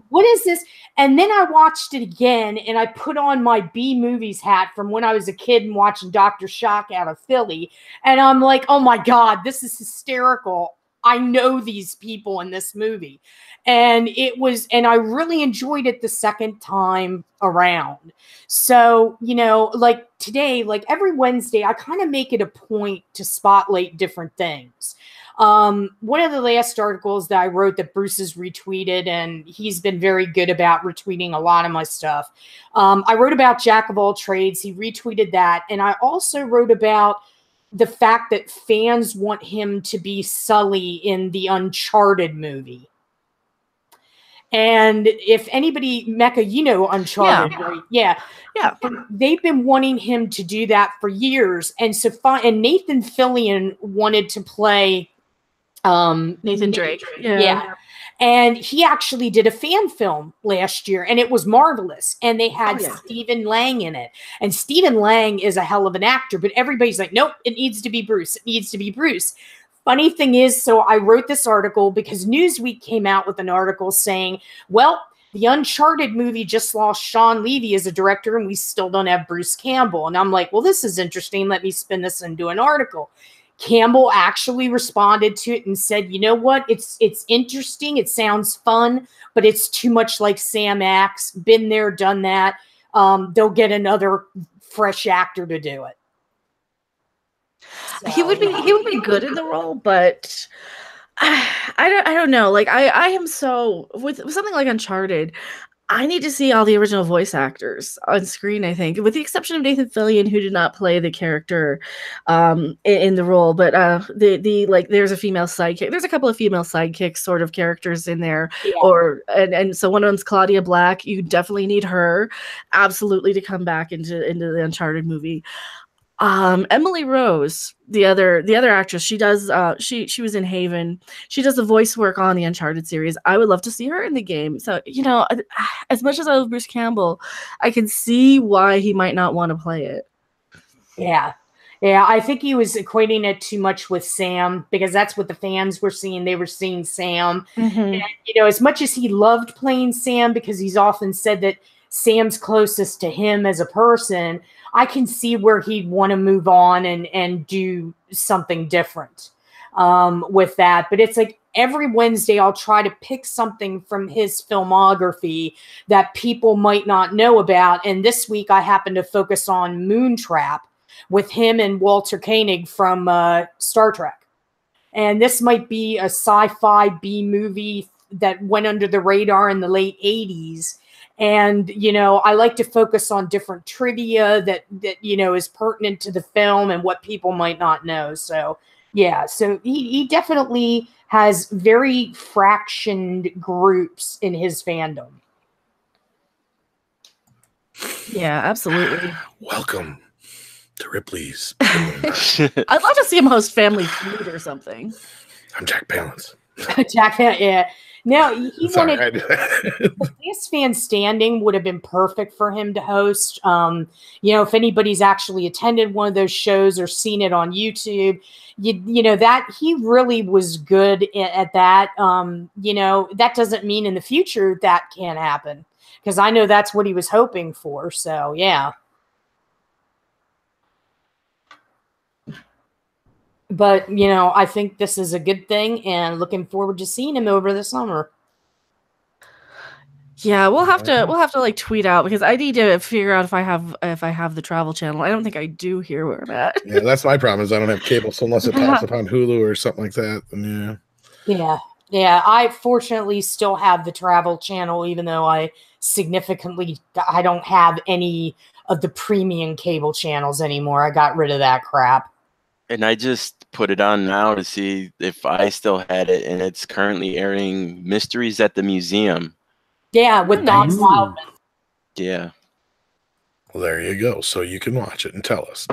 What is this? And then I watched it again, and I put on my B movies hat from when I was a kid and watching Dr. Shock out of Philly, and I'm like, oh my god, this is hysterical. I know these people in this movie. And I really enjoyed it the second time around. So, like today, like every Wednesday, I kind of make it a point to spotlight different things. One of the last articles that I wrote that Bruce has retweeted, and he's been very good about retweeting a lot of my stuff. I wrote about Jack of all trades. He retweeted that. And I also wrote about the fact that fans want him to be Sully in the Uncharted movie. And if anybody, Mecca, Uncharted, right? Yeah. They've been wanting him to do that for years. And and Nathan Fillion wanted to play Nathan Drake. Yeah. And he actually did a fan film last year, and it was marvelous. And they had Stephen Lang in it. And Stephen Lang is a hell of an actor, but everybody's like, nope, it needs to be Bruce. It needs to be Bruce. Funny thing is, so I wrote this article because Newsweek came out with an article saying, well, the Uncharted movie just lost Sean Levy as a director, and we still don't have Bruce Campbell. And I'm like, well, this is interesting. Let me spin this into an article. Campbell actually responded to it and said, you know what? It's interesting. It sounds fun, but it's too much like Sam Axe. Been there, done that. They'll get another fresh actor to do it. So, he would be good in the role, but I don't know. Like I am so with something like Uncharted, I need to see all the original voice actors on screen, I think, with the exception of Nathan Fillion, who did not play the character in the role. But there's a female sidekick. There's a couple of female sidekicks sort of characters in there. Yeah. And so one of them's Claudia Black. You definitely need her absolutely to come back into the Uncharted movie. Emily Rose, the other actress, she does she was in Haven. She does the voice work on the Uncharted series. I would love to see her in the game. So, as much as I love Bruce Campbell, I can see why he might not want to play it. Yeah. Yeah, I think he was equating it too much with Sam, because that's what the fans were seeing. They were seeing Sam. Mm-hmm. And, as much as he loved playing Sam, because he's often said that Sam's closest to him as a person, I can see where he'd want to move on and do something different with that. But it's like every Wednesday I'll try to pick something from his filmography that people might not know about. And this week I happened to focus on Moontrap with him and Walter Koenig from Star Trek. And this might be a sci-fi B movie that went under the radar in the late 80s. And, I like to focus on different trivia that is pertinent to the film and what people might not know. So, yeah, so he definitely has very fractioned groups in his fandom. Yeah, absolutely. Welcome to Ripley's. I'd love to see him host Family Feud or something. I'm Jack Palance. Jack Palance, yeah. Now, he wanted the Last Man Standing would have been perfect for him to host. If anybody's actually attended one of those shows or seen it on YouTube, that he really was good at that. That doesn't mean in the future that can't happen, because I know that's what he was hoping for. So, yeah. But, I think this is a good thing, and looking forward to seeing him over the summer. Yeah, we'll have to like tweet out, because I need to figure out if I have the Travel Channel. I don't think I do here where I'm at. Yeah, that's my problem, is I don't have cable, so unless it pops up on Hulu or something like that, then yeah. Yeah. Yeah, I fortunately still have the Travel Channel, even though I don't have any of the premium cable channels anymore. I got rid of that crap. And I just put it on now to see if I still had it, and it's currently airing Mysteries at the Museum. Yeah, with Doc nice. Wildman. Yeah. Well, there you go. So you can watch it and tell us.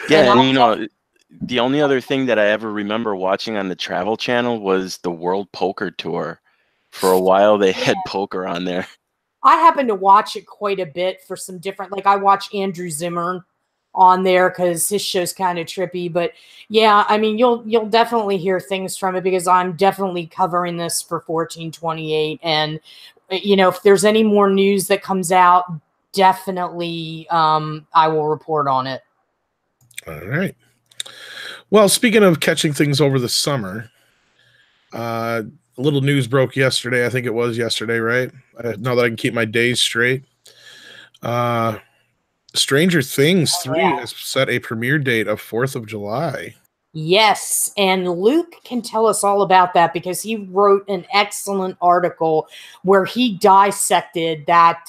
Yeah, and you know, the only other thing that I ever remember watching on the Travel Channel was the World Poker Tour. For a while, they had poker on there. I happen to watch it quite a bit for some different, like I watch Andrew Zimmern on there because his show's kind of trippy. But yeah, I mean, you'll definitely hear things from it because I'm definitely covering this for 1428. And you know, if there's any more news that comes out, definitely I will report on it. All right. Well, speaking of catching things over the summer, a little news broke yesterday. I think it was yesterday, right? Now that I can keep my days straight. Stranger Things 3 has set a premiere date of 4th of July. Yes, and Luke can tell us all about that because he wrote an excellent article where he dissected that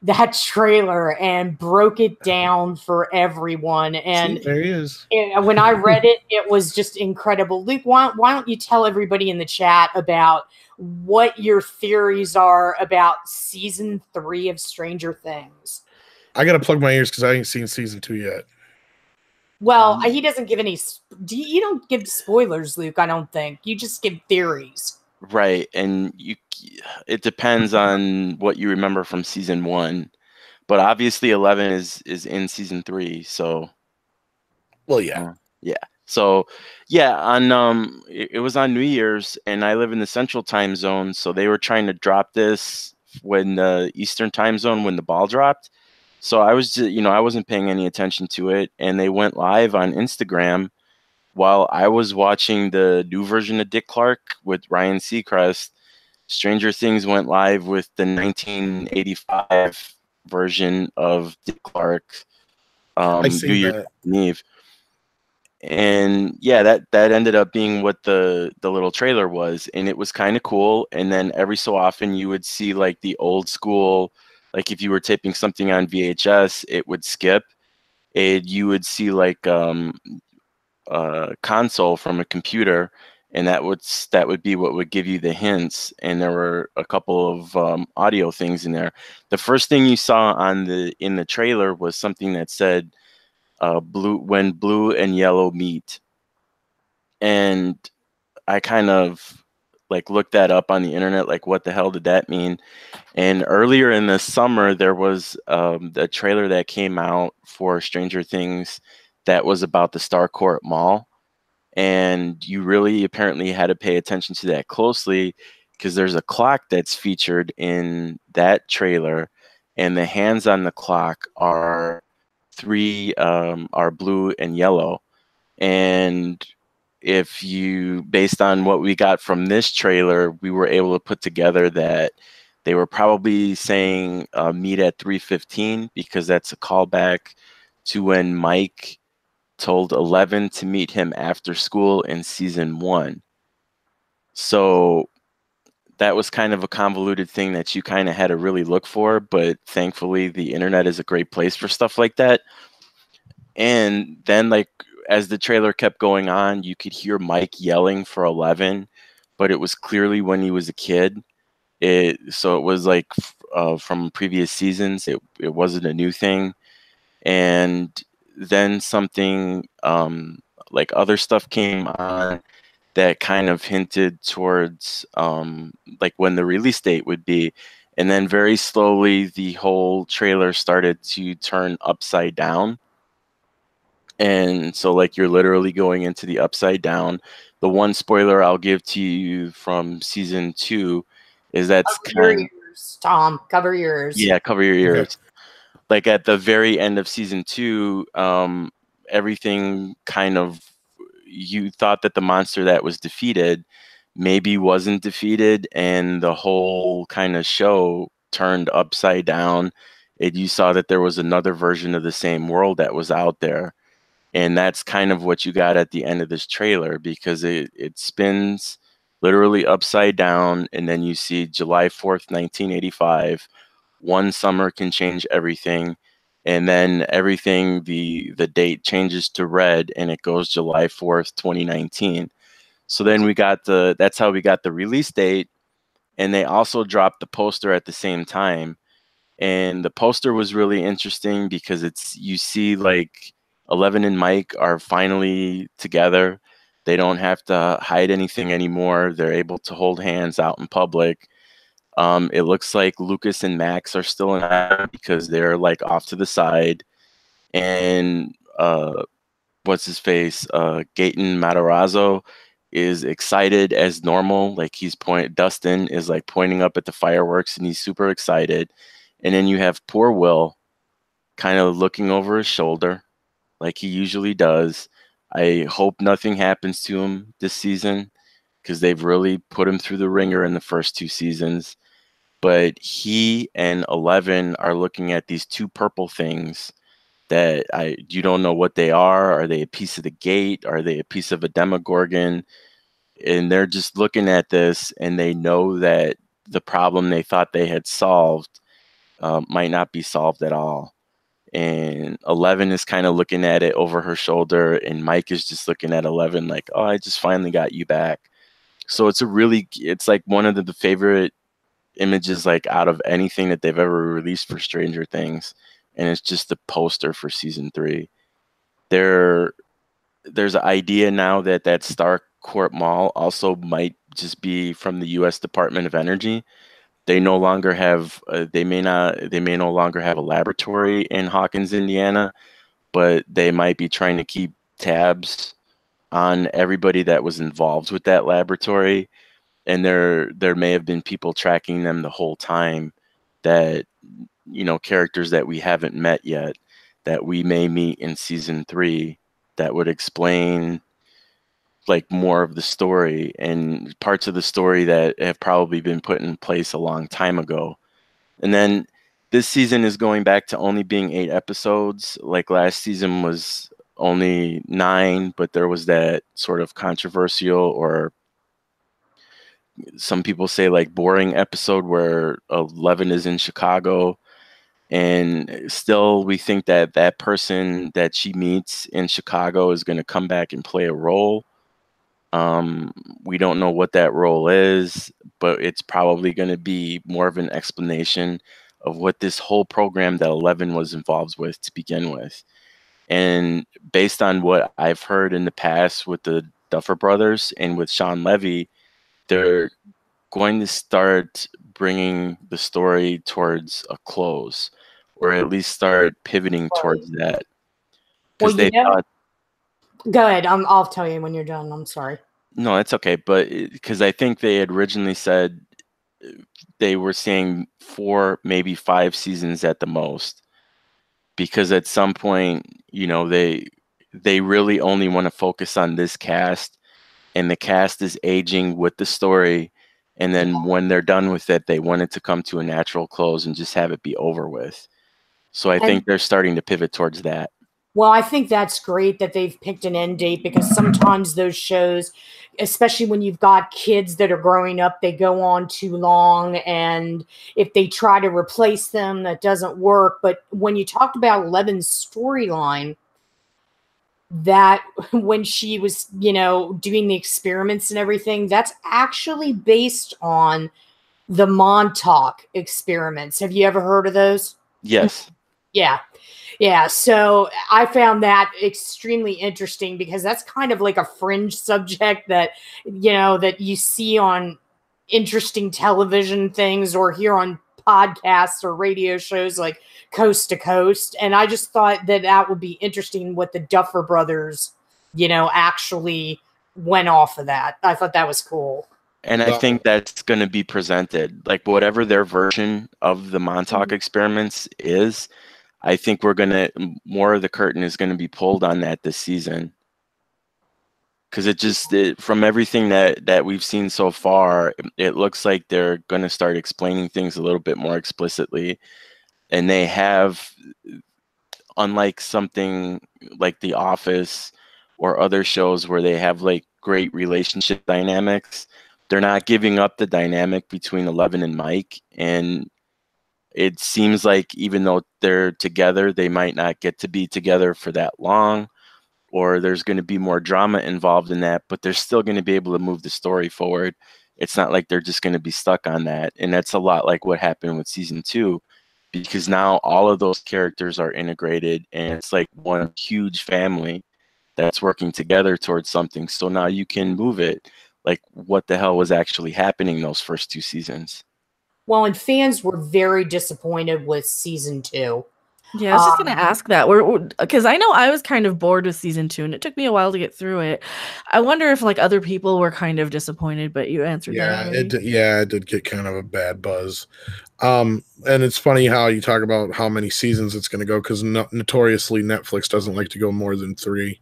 that trailer and broke it down for everyone. And See, there he is. when I read it, it was just incredible. Luke, why don't you tell everybody in the chat about what your theories are about season 3 of Stranger Things? I got to plug my ears because I ain't seen season 2 yet. Well, he doesn't give any. You don't give spoilers, Luke. I don't think you just give theories. Right, and it depends on what you remember from season 1, but obviously 11 is in season 3. So, well, yeah. So, yeah, on it was on New Year's, and I live in the Central Time Zone, so they were trying to drop this when the Eastern Time Zone when the ball dropped. So I was just, I wasn't paying any attention to it, and they went live on Instagram while I was watching the new version of Dick Clark with Ryan Seacrest. Stranger Things went live with the 1985 version of Dick Clark, I see New Year's that. Eve. And yeah, that ended up being what the little trailer was, and it was kind of cool. And then every so often you would see like the old school, like if you were taping something on VHS, it would skip, and you would see like a console from a computer, and that would be what would give you the hints. And there were a couple of audio things in there. The first thing you saw in the trailer was something that said when blue and yellow meet. And I kind of like looked that up on the internet, like what the hell did that mean? And earlier in the summer, there was the trailer that came out for Stranger Things that was about the Starcourt Mall. And you really apparently had to pay attention to that closely because there's a clock that's featured in that trailer, and the hands on the clock are blue and yellow. And if you, based on what we got from this trailer, we were able to put together that they were probably saying meet at 3:15 because that's a callback to when Mike told 11 to meet him after school in season 1. So that was kind of a convoluted thing that you kind of had to really look for, but thankfully the internet is a great place for stuff like that. And then like as the trailer kept going on, you could hear Mike yelling for 11, but it was clearly when he was a kid. So it was like from previous seasons. It wasn't a new thing. And then something like other stuff came on that kind of hinted towards like when the release date would be. And then very slowly the whole trailer started to turn upside down. And so like you're literally going into the upside down. The one spoiler I'll give to you from season 2 is that's cover your ears, Tom. Cover your ears. Yeah, cover your ears. Okay. Like at the very end of season 2, everything kind of, you thought that the monster that was defeated maybe wasn't defeated, and the whole kind of show turned upside down, and you saw that there was another version of the same world that was out there. And that's kind of what you got at the end of this trailer, because it spins literally upside down, and then you see July 4th, 1985. One summer can change everything, and then everything, the date changes to red, and it goes July 4th, 2019. So then that's how we got the release date, and they also dropped the poster at the same time. And the poster was really interesting because you see like 11 and Mike are finally together. They don't have to hide anything anymore. They're able to hold hands out in public. It looks like Lucas and Max are still in it because they're like off to the side. And what's his face? Gaten Matarazzo is excited as normal. Like Dustin is like pointing up at the fireworks and he's super excited. And then you have poor Will kind of looking over his shoulder like he usually does. I hope nothing happens to him this season because they've really put him through the ringer in the first 2 seasons. But he and 11 are looking at these 2 purple things that you don't know what they are. Are they a piece of the gate? Are they a piece of a Demogorgon? And they're just looking at this and they know that the problem they thought they had solved might not be solved at all. And 11 is kind of looking at it over her shoulder, and Mike is just looking at 11 like, oh, I just finally got you back. So it's like one of the favorite images like out of anything that they've ever released for Stranger Things. And it's just the poster for season 3. There's an idea now that Starcourt Mall also might just be from the U.S. Department of Energy. They no longer have they may no longer have a laboratory in Hawkins, Indiana, but they might be trying to keep tabs on everybody that was involved with that laboratory. And there may have been people tracking them the whole time, that characters that we haven't met yet that we may meet in season 3 that would explain like more of the story and parts of the story that have probably been put in place a long time ago. And then this season is going back to only being 8 episodes. Like last season was only 9, but there was that sort of controversial, or some people say like boring episode where 11 is in Chicago. And still we think that that person that she meets in Chicago is going to come back and play a role. We don't know what that role is, but it's probably going to be more of an explanation of what this whole program that 11 was involved with to begin with. And based on what I've heard in the past with the Duffer Brothers and with Sean Levy, they're going to start bringing the story towards a close, or at least start pivoting towards that. Well, go ahead. I'll tell you when you're done. I'm sorry. No, it's okay. But because I think they had originally said they were saying 4, maybe 5 seasons at the most, because at some point, they really only want to focus on this cast, and the cast is aging with the story. And then when they're done with it, they want it to come to a natural close and just have it be over with. So I think they're starting to pivot towards that. Well, I think that's great that they've picked an end date, because sometimes those shows, especially when you've got kids that are growing up, they go on too long. And if they try to replace them, that doesn't work. But when you talked about 11's storyline, that when she was, doing the experiments and everything, that's actually based on the Montauk experiments. Have you ever heard of those? Yes. Yeah. Yeah. So I found that extremely interesting, because that's kind of like a fringe subject that, that you see on interesting television things or hear on podcasts or radio shows like Coast to Coast. And I just thought that would be interesting what the Duffer Brothers, actually went off of that. I thought that was cool. And I think that's going to be presented, like whatever their version of the Montauk experiments is. I think more of the curtain is going to be pulled on that this season. Because from everything that we've seen so far, it looks like they're going to start explaining things a little bit more explicitly. And they have, unlike something like The Office or other shows where they have like great relationship dynamics, they're not giving up the dynamic between Eleven and Mike, and it seems like even though they're together, they might not get to be together for that long, or there's going to be more drama involved in that, but they're still going to be able to move the story forward. It's not like they're just going to be stuck on that. And that's a lot like what happened with season 2, because now all of those characters are integrated and it's like one huge family that's working together towards something. So now you can move it. Like, what the hell was actually happening those first 2 seasons? Well, and fans were very disappointed with season 2. Yeah, I was just gonna ask that. Because I know I was kind of bored with season 2, and it took me a while to get through it. I wonder if like other people were kind of disappointed, but you answered that already. It did get kind of a bad buzz. And it's funny how you talk about how many seasons it's going to go, because notoriously Netflix doesn't like to go more than 3.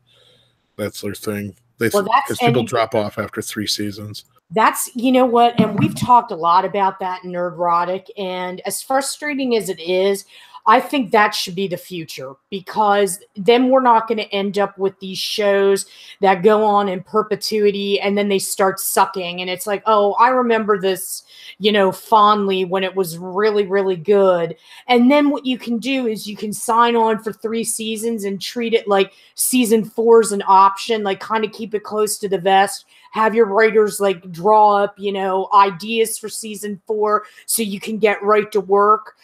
That's their thing. Because people drop off after 3 seasons. That's, you know what, and we've talked a lot about that in Nerdrotic, and as frustrating as it is, I think that should be the future, because then we're not going to end up with these shows that go on in perpetuity and then they start sucking. And it's like, oh, I remember this, you know, fondly when it was really, really good. And then what you can do is you can sign on for 3 seasons and treat it like season 4 is an option, like kind of keep it close to the vest. Have your writers like draw up, you know, ideas for season 4 so you can get right to work.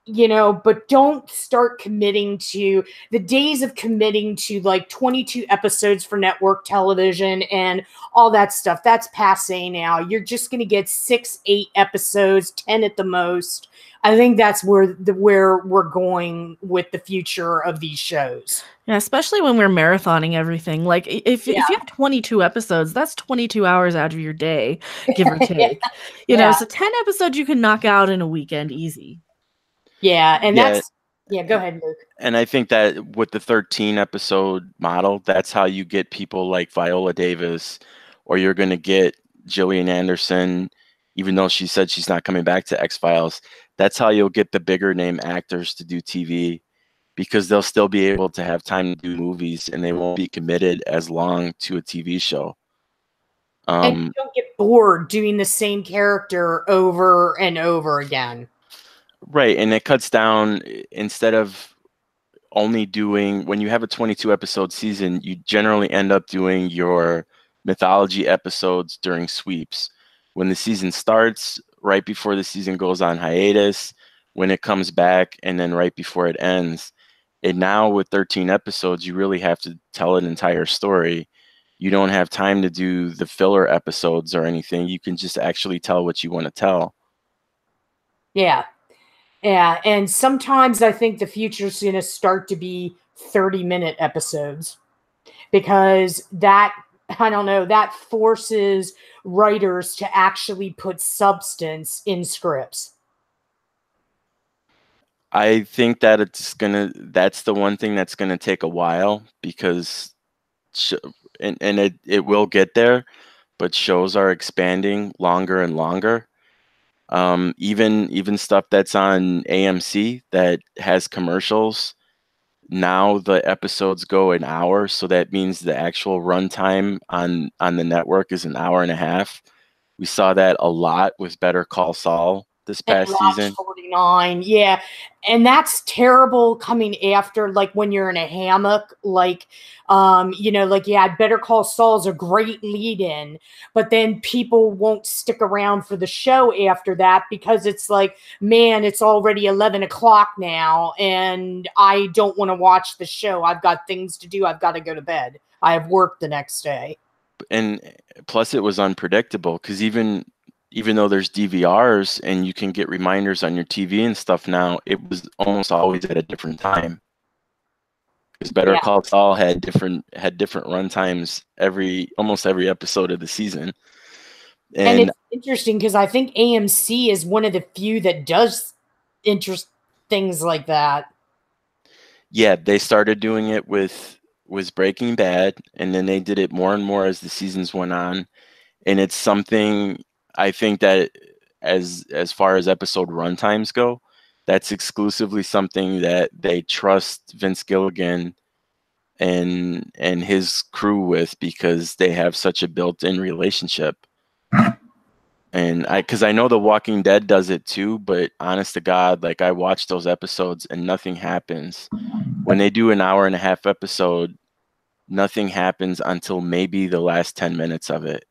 You know, but don't start committing to the days of committing to like 22 episodes for network television and all that stuff. That's passé now. You're just going to get 6, 8 episodes, 10 at the most. I think that's where we're going with the future of these shows. Yeah, especially when we're marathoning everything. Like if you have 22 episodes, that's 22 hours out of your day, give or take. You know, so 10 episodes you can knock out in a weekend easy. Yeah, and that's go ahead, Luke. And I think that with the 13 episode model, that's how you get people like Viola Davis, or you're going to get Gillian Anderson, even though she said she's not coming back to X-Files. That's how you'll get the bigger name actors to do TV, because they'll still be able to have time to do movies and they won't be committed as long to a TV show. And you don't get bored doing the same character over and over again. Right, and it cuts down, instead of only doing, when you have a 22 episode season, you generally end up doing your mythology episodes during sweeps. When the season starts, right before the season goes on hiatus, when it comes back, and then right before it ends. And now with 13 episodes, you really have to tell an entire story. You don't have time to do the filler episodes or anything. You can just actually tell what you want to tell. Yeah. Yeah, and sometimes I think the future is going to start to be 30-minute episodes, because that, I don't know, that forces writers to actually put substance in scripts. I think that that's the one thing that's going to take a while, because, and it will get there, but shows are expanding longer and longer. Even stuff that's on AMC that has commercials, now the episodes go an hour, so that means the actual runtime on the network is an hour and a half. We saw that a lot with Better Call Saul this past season. 49, yeah, and that's terrible coming after, like, when you're in a hammock, like, you know, like, yeah, Better Call Saul's a great lead-in, but then people won't stick around for the show after that, because it's like, man, it's already 11 o'clock now, and I don't want to watch the show. I've got things to do. I've got to go to bed. I have work the next day. And plus, it was unpredictable, because even though there's DVRs and you can get reminders on your TV and stuff now, it was almost always at a different time. Because Better Call Saul had different run times almost every episode of the season. And it's interesting, because I think AMC is one of the few that does things like that. Yeah, they started doing it with Breaking Bad, and then they did it more and more as the seasons went on. And it's something, I think, that as far as episode runtimes go, that's exclusively something that they trust Vince Gilligan and his crew with, because they have such a built-in relationship. And because I know The Walking Dead does it too, but honest to God, like I watch those episodes and nothing happens. When they do an hour and a half episode, nothing happens until maybe the last 10 minutes of it.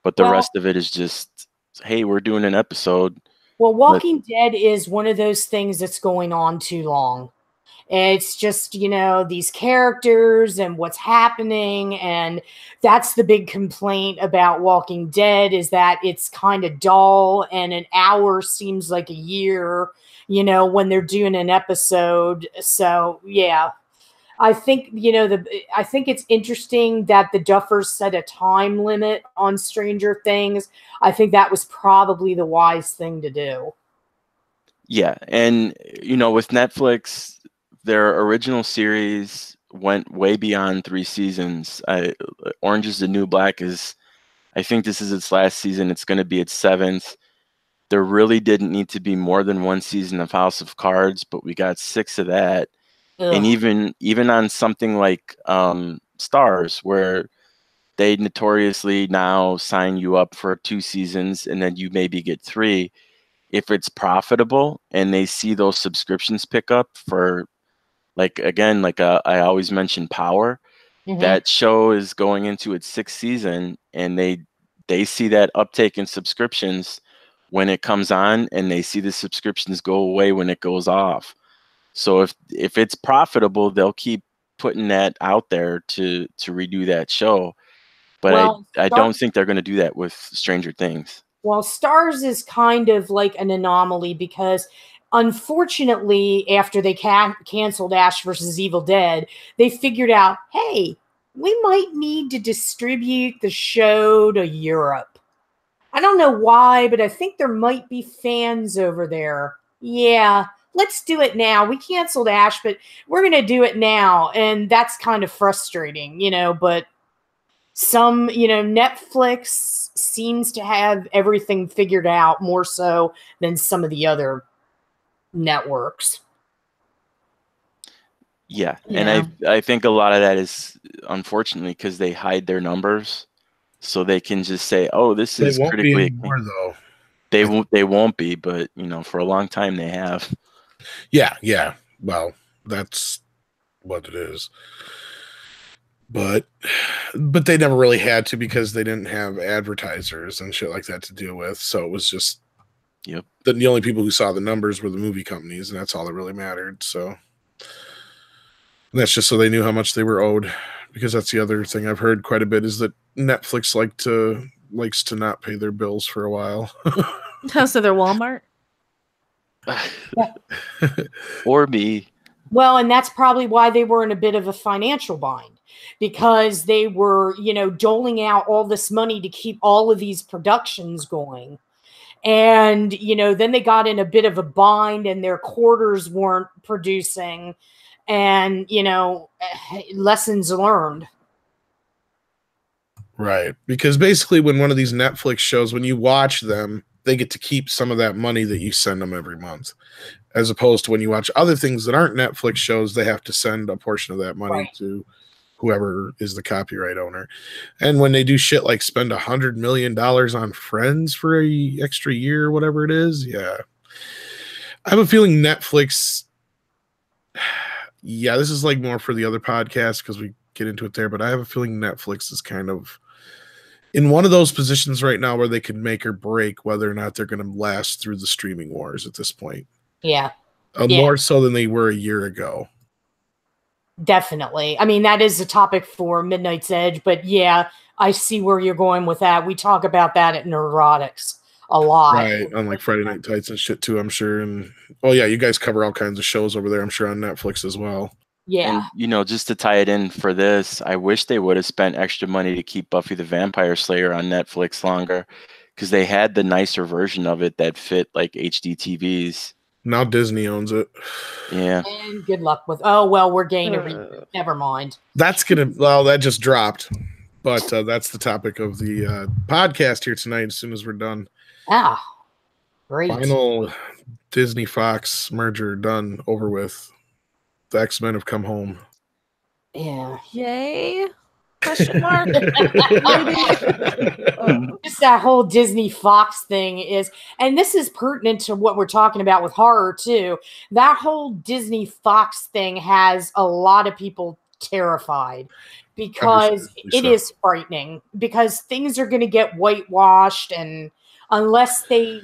But the rest of it is just, hey, we're doing an episode. Well, Walking Dead is one of those things that's going on too long. It's just, these characters and what's happening. And that's the big complaint about Walking Dead, is that it's kind of dull and an hour seems like a year, when they're doing an episode. So, yeah. I think, I think it's interesting that the Duffers set a time limit on Stranger Things. I think that was probably the wise thing to do. Yeah. And, with Netflix, their original series went way beyond 3 seasons. Orange is the New Black I think this is its last season. It's going to be its 7th. There really didn't need to be more than 1 season of House of Cards, but we got 6 of that. Ugh. And even on something like Stars, where they notoriously now sign you up for 2 seasons and then you maybe get 3. If it's profitable and they see those subscriptions pick up for, I always mention Power, that show is going into its 6th season, and they see that uptake in subscriptions when it comes on, and they see the subscriptions go away when it goes off. So if it's profitable, they'll keep putting that out there to redo that show. But I don't think they're going to do that with Stranger Things. Well, Stars is kind of like an anomaly because, unfortunately, after they canceled Ash vs. Evil Dead, they figured out, hey, we might need to distribute the show to Europe. I don't know why, but I think there might be fans over there. Yeah, let's do it now. We canceled Ash, but we're going to do it now. And that's kind of frustrating, but some, Netflix seems to have everything figured out more so than some of the other networks. Yeah. And I think a lot of that is, unfortunately, because they hide their numbers, so they can just say, "Oh, this is critically." Anymore, though. They won't be, but for a long time they have. Yeah. Well, that's what it is. But they never really had to, because they didn't have advertisers and shit like that to deal with. So it was just, the only people who saw the numbers were the movie companies, and that's all that really mattered. So and that's just so they knew how much they were owed, because that's the other thing I've heard quite a bit, is that Netflix likes to not pay their bills for a while. So they're Walmart? Or me. Well, and that's probably why they were in a bit of a financial bind, because they were, doling out all this money to keep all of these productions going. And, then they got in a bit of a bind and their quarters weren't producing, and, lessons learned. Right. Because basically when one of these Netflix shows, when you watch them, they get to keep some of that money that you send them every month. As opposed to when you watch other things that aren't Netflix shows, they have to send a portion of that money to whoever is the copyright owner. And when they do shit like spend $100 million on Friends for a extra year or whatever it is, yeah. I have a feeling Netflix, this is like more for the other podcast because we get into it there, but I have a feeling Netflix is kind of in one of those positions right now where they could make or break whether or not they're going to last through the streaming wars at this point. Yeah. More so than they were a year ago. Definitely. I mean, that is a topic for Midnight's Edge, but yeah, I see where you're going with that. We talk about that at Neurotics a lot. Right, on like Friday Night Tights and shit too, I'm sure. And you guys cover all kinds of shows over there, I'm sure, on Netflix as well. Yeah. And, just to tie it in for this, I wish they would have spent extra money to keep Buffy the Vampire Slayer on Netflix longer, because they had the nicer version of it that fit like HD TVs. Now Disney owns it. Yeah. And good luck with. Oh well, we're getting a reboot. Never mind. That just dropped, but that's the topic of the podcast here tonight. As soon as we're done. Ah, great. Final Disney Fox merger done, over with. The X-Men have come home. Yeah. Yay. Question mark. Maybe. Just that whole Disney Fox thing is, and this is pertinent to what we're talking about with horror too. That whole Disney Fox thing has a lot of people terrified because it is frightening, because things are going to get whitewashed, and unless they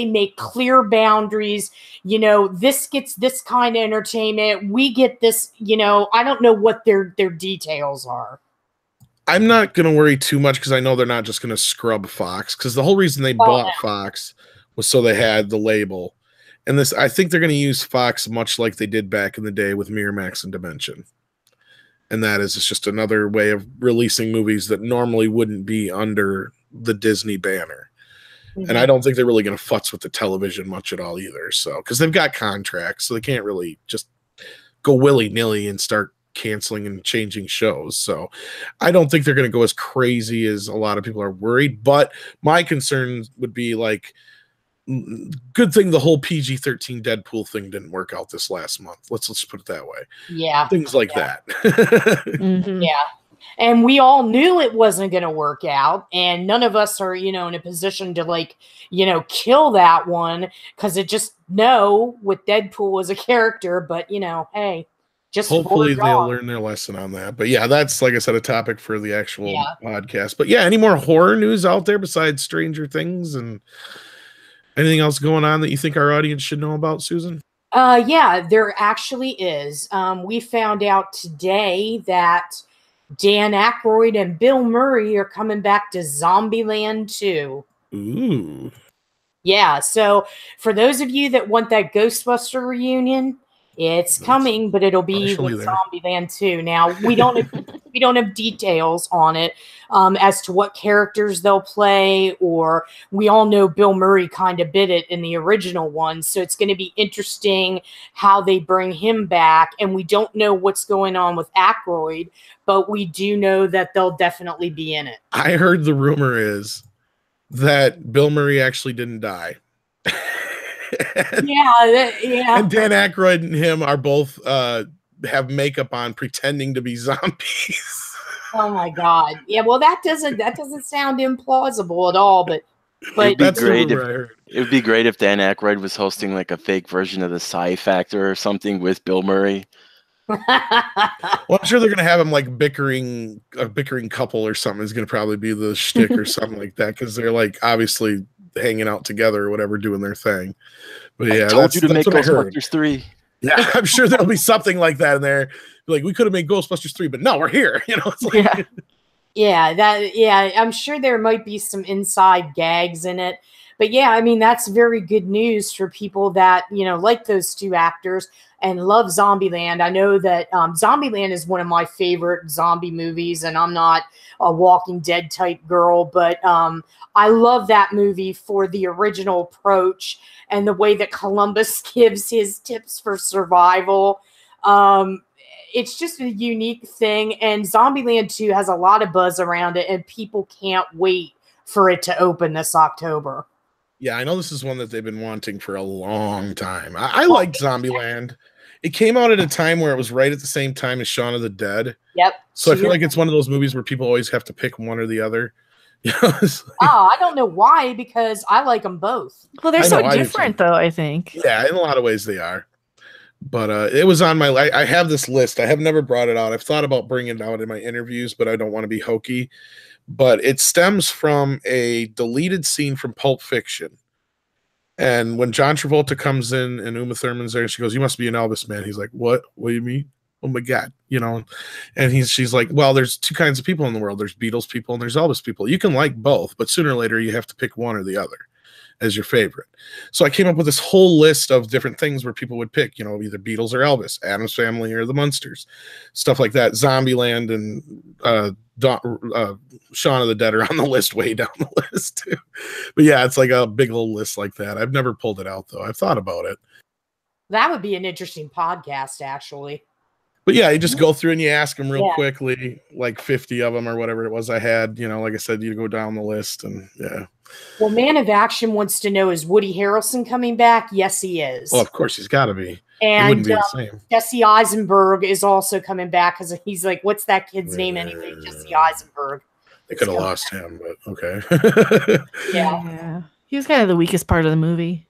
make clear boundaries, you know, this gets this kind of entertainment, we get this, you know, I don't know what their details are. I'm not going to worry too much because I know they're not just going to scrub Fox, because the whole reason they bought Fox was so they had the label. And this, I think they're going to use Fox much like they did back in the day with Miramax and Dimension. And that is, it's just another way of releasing movies that normally wouldn't be under the Disney banner. Mm-hmm. And I don't think they're really going to futz with the television much at all either. So, because they've got contracts, so they can't really just go willy-nilly and start canceling and changing shows. So I don't think they're going to go as crazy as a lot of people are worried. But my concerns would be like, good thing the whole PG-13 Deadpool thing didn't work out this last month. Let's put it that way. Yeah. Things like that. Mm-hmm. Yeah. And we all knew it wasn't going to work out. And none of us are, you know, in a position to, like, you know, kill that one, because it just, no, with Deadpool as a character. But, you know, hey, just hopefully they'll learn their lesson on that. But yeah, that's, like I said, a topic for the actual podcast. But yeah, any more horror news out there besides Stranger Things and anything else going on that you think our audience should know about, Susan? Yeah, there actually is. We found out today that Dan Aykroyd and Bill Murray are coming back to Zombieland 2. Ooh. Yeah, so for those of you that want that Ghostbuster reunion, it's coming, but it'll be with Zombieland 2. Now, we don't have details on it as to what characters they'll play, or we all know Bill Murray kind of bit it in the original one, so it's going to be interesting how they bring him back. And we don't know what's going on with Aykroyd, but we do know that they'll definitely be in it. I heard the rumor is that Bill Murray actually didn't die. And Dan Aykroyd and him are both have makeup on, pretending to be zombies. Oh my God! Yeah, well, that doesn't sound implausible at all. But it would be great if Dan Aykroyd was hosting like a fake version of the Psy Factor or something with Bill Murray. Well, I'm sure they're gonna have him like a bickering couple or something is gonna probably be the shtick or something like that, because they're like obviously hanging out together or whatever, doing their thing. But yeah, I told you to make Ghostbusters 3. Yeah, I'm sure there'll be something like that in there. Like, we could have made Ghostbusters 3, but no, we're here. You know, it's like I'm sure there might be some inside gags in it. But yeah, I mean, that's very good news for people that, you know, like those two actors and love Zombieland. I know that Zombieland is one of my favorite zombie movies, and I'm not a Walking Dead type girl, but I love that movie for the original approach and the way that Columbus gives his tips for survival. It's just a unique thing, and Zombieland 2 has a lot of buzz around it, and people can't wait for it to open this October. Yeah, I know this is one that they've been wanting for a long time. I liked Zombieland. It came out at a time where it was right at the same time as Shaun of the Dead. Yep. So I feel like it's one of those movies where people always have to pick one or the other. You know, I don't know why, because I like them both. Well, they're so different, though, I think. Yeah, in a lot of ways they are. But it was on my I have this list. I have never brought it out. I've thought about bringing it out in my interviews, but I don't want to be hokey. But it stems from a deleted scene from Pulp Fiction. And when John Travolta comes in and Uma Thurman's there, and she goes, "You must be an Elvis man." He's like, "What? What do you mean? Oh my God." You know, and she's like, "Well, there's two kinds of people in the world. There's Beatles people and there's Elvis people. You can like both, but sooner or later you have to pick one or the other as your favorite." So I came up with this whole list of different things where people would pick, you know, either Beatles or Elvis, Addams Family or the Munsters, stuff like that. Zombieland and Shaun of the Dead are on the list, way down the list too. But yeah, it's like a big old list like that. I've never pulled it out though. I've thought about it. That would be an interesting podcast, actually. But yeah, you just go through and you ask them real quickly, like 50 of them or whatever it was I had. You know, like I said, you go down the list and yeah. Well, Man of Action wants to know, is Woody Harrelson coming back? Yes, he is. Well, of course he's got to be. It wouldn't And be the same. Jesse Eisenberg is also coming back because he's like, what's that kid's name anyway? Jesse Eisenberg. They could have lost him, but okay. Yeah. He was kind of the weakest part of the movie.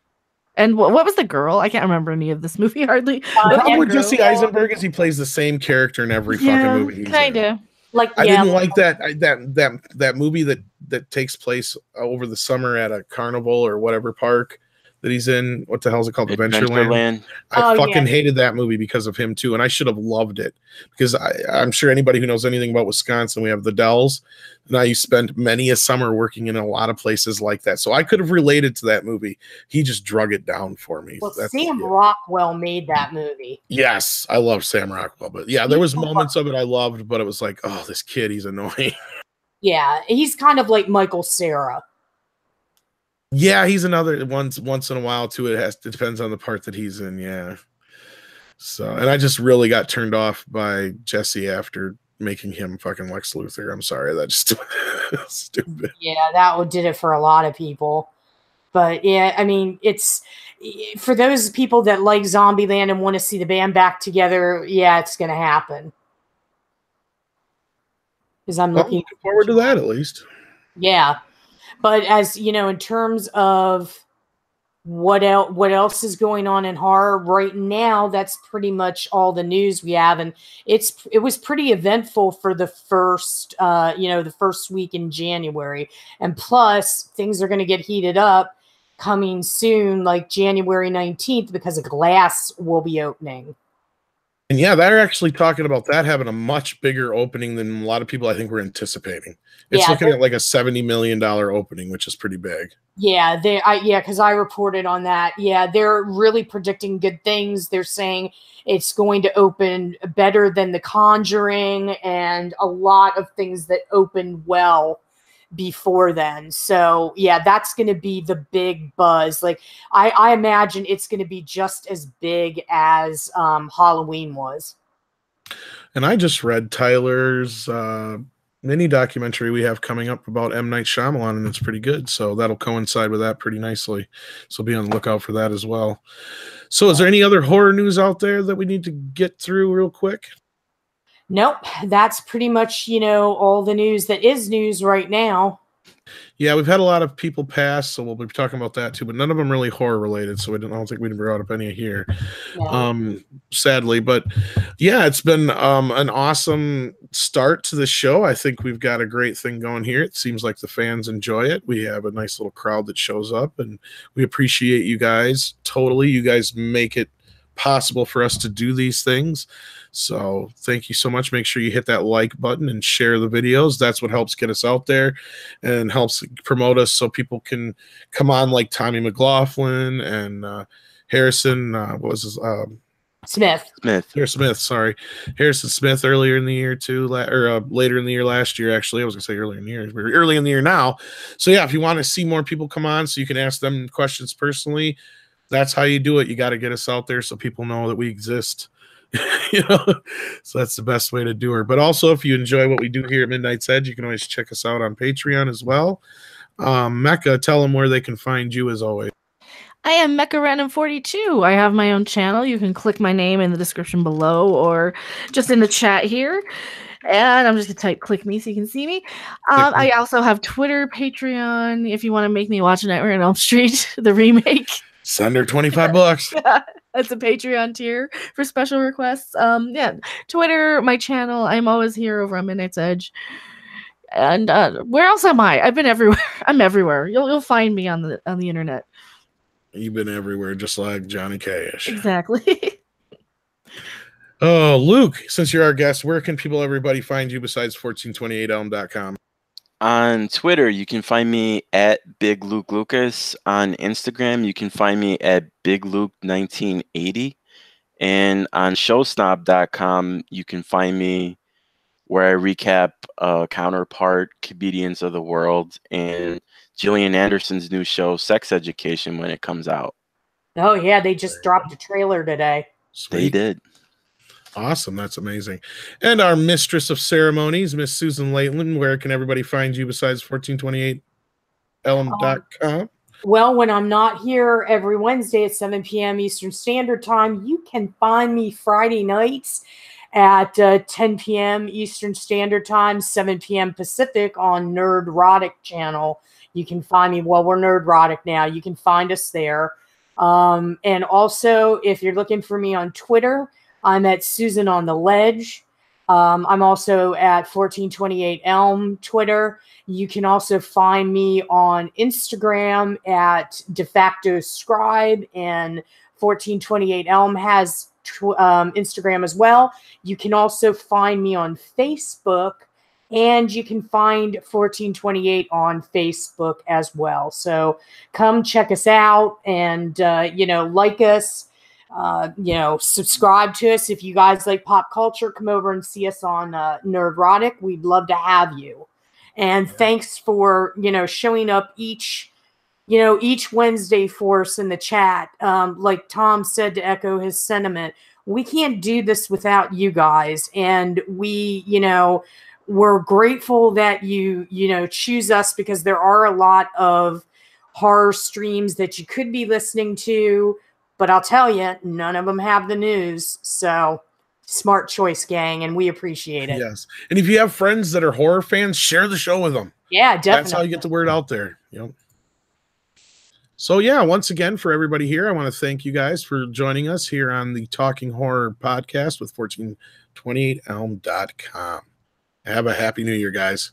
And what was the girl? I can't remember any of this movie hardly. The problem with Jesse Eisenberg is he plays the same character in every fucking movie he's kind in. of. Like, I didn't like that movie that takes place over the summer at a carnival or whatever park that he's in. What the hell is it called? Adventureland. I fucking hated that movie because of him too, and I should have loved it because I'm sure anybody who knows anything about Wisconsin, we have the Dells, and I spent many a summer working in a lot of places like that, so I could have related to that movie. He just drug it down for me. Well, Sam Rockwell made that movie. Yes, I love Sam Rockwell, but yeah, there was moments of it I loved, but it was like, oh, this kid, he's annoying. Yeah, he's kind of like Michael Cera. Yeah, he's another once in a while too. It depends on the part that he's in. Yeah. So, and I just really got turned off by Jesse after making him fucking Lex Luthor. I'm sorry, that's just stupid. Yeah, that did it for a lot of people. But yeah, I mean, it's for those people that like Zombieland and want to see the band back together. Yeah, it's going to happen. Because I'm looking forward to that at least. Yeah. But as you know, in terms of what else is going on in horror right now, that's pretty much all the news we have, and it was pretty eventful for the first the first week in January, and plus things are going to get heated up coming soon, like January 19th, because Glass will be opening. And yeah, they're actually talking about that having a much bigger opening than a lot of people I think were anticipating. It's looking at like a $70 million opening, which is pretty big. Yeah, because I reported on that. Yeah, they're really predicting good things. They're saying it's going to open better than The Conjuring and a lot of things that opened well before then. So yeah, that's going to be the big buzz. Like I imagine it's going to be just as big as Halloween was. And I just read Tyler's mini documentary we have coming up about M. Night Shyamalan, and it's pretty good. So that'll coincide with that pretty nicely. So be on the lookout for that as well. So is there any other horror news out there that we need to get through real quick? Nope. That's pretty much, all the news that is news right now. Yeah, we've had a lot of people pass, so we'll be talking about that too, but none of them really horror related, so I don't think we brought up any here. No. Sadly, but yeah, it's been an awesome start to the show. I think we've got a great thing going here. It seems like the fans enjoy it. We have a nice little crowd that shows up, and we appreciate you guys totally. You guys make it possible for us to do these things. So thank you so much. Make sure you hit that like button and share the videos. That's what helps get us out there and helps promote us so people can come on, like Tommy McLaughlin and Harrison. What was his Smith. Sorry, Harrison Smith earlier in the year too, or later in the year last year. Actually, I was gonna say earlier in the year. We're early in the year now. So yeah, if you want to see more people come on, so you can ask them questions personally, that's how you do it. You got to get us out there so people know that we exist. So that's the best way to do it. But also, if you enjoy what we do here at Midnight's Edge, you can always check us out on Patreon as well. Mecca, tell them where they can find you as always. I am Mecca Random 42. I have my own channel. You can click my name in the description below or just in the chat here. And I'm just going to type click me so you can see me. I also have Twitter, Patreon, if you want to make me watch Nightmare on Elm Street, the remake. Send her $25. Yeah, that's a Patreon tier for special requests. Yeah, Twitter, my channel. I'm always here over on Midnight's Edge. And where else am I? I've been everywhere. I'm everywhere. You'll find me on the internet. You've been everywhere, just like Johnny Cash. Exactly. Oh, Luke, since you're our guest, where can everybody find you besides 1428elm.com? On Twitter, you can find me at Big Luke Lucas. On Instagram, you can find me at Big Luke 1980. And on showsnob.com, you can find me where I recap Counterpart, Comedians of the World, and Gillian Anderson's new show, Sex Education, when it comes out. Oh, yeah, they just dropped a trailer today. Sweet. They did. Awesome. That's amazing. And our mistress of ceremonies, Miss Susan Laitland, where can everybody find you besides 1428elm.com? Well, when I'm not here every Wednesday at 7 p.m. Eastern Standard Time, you can find me Friday nights at 10 p.m. Eastern Standard Time, 7 p.m. Pacific on Nerdrotic channel. You can find me. Well, we're Nerdrotic now. You can find us there. And also, if you're looking for me on Twitter, I'm at Susan on the Ledge. I'm also at 1428 Elm Twitter. You can also find me on Instagram at De Facto Scribe, and 1428 Elm has Instagram as well. You can also find me on Facebook, and you can find 1428 on Facebook as well. So come check us out and, like us. Subscribe to us. If you guys like pop culture, come over and see us on Nerdrotic. We'd love to have you. And thanks for, showing up each Wednesday for us in the chat. Like Tom said, to echo his sentiment, we can't do this without you guys. And we're grateful that you choose us, because there are a lot of horror streams that you could be listening to. But I'll tell you, none of them have the news. So smart choice, gang, and we appreciate it. Yes. And if you have friends that are horror fans, share the show with them. Yeah, definitely. That's how you get the word out there. So, yeah, once again, for everybody here, I want to thank you guys for joining us here on the Talking Horror podcast with 1428elm.com. Have a happy new year, guys.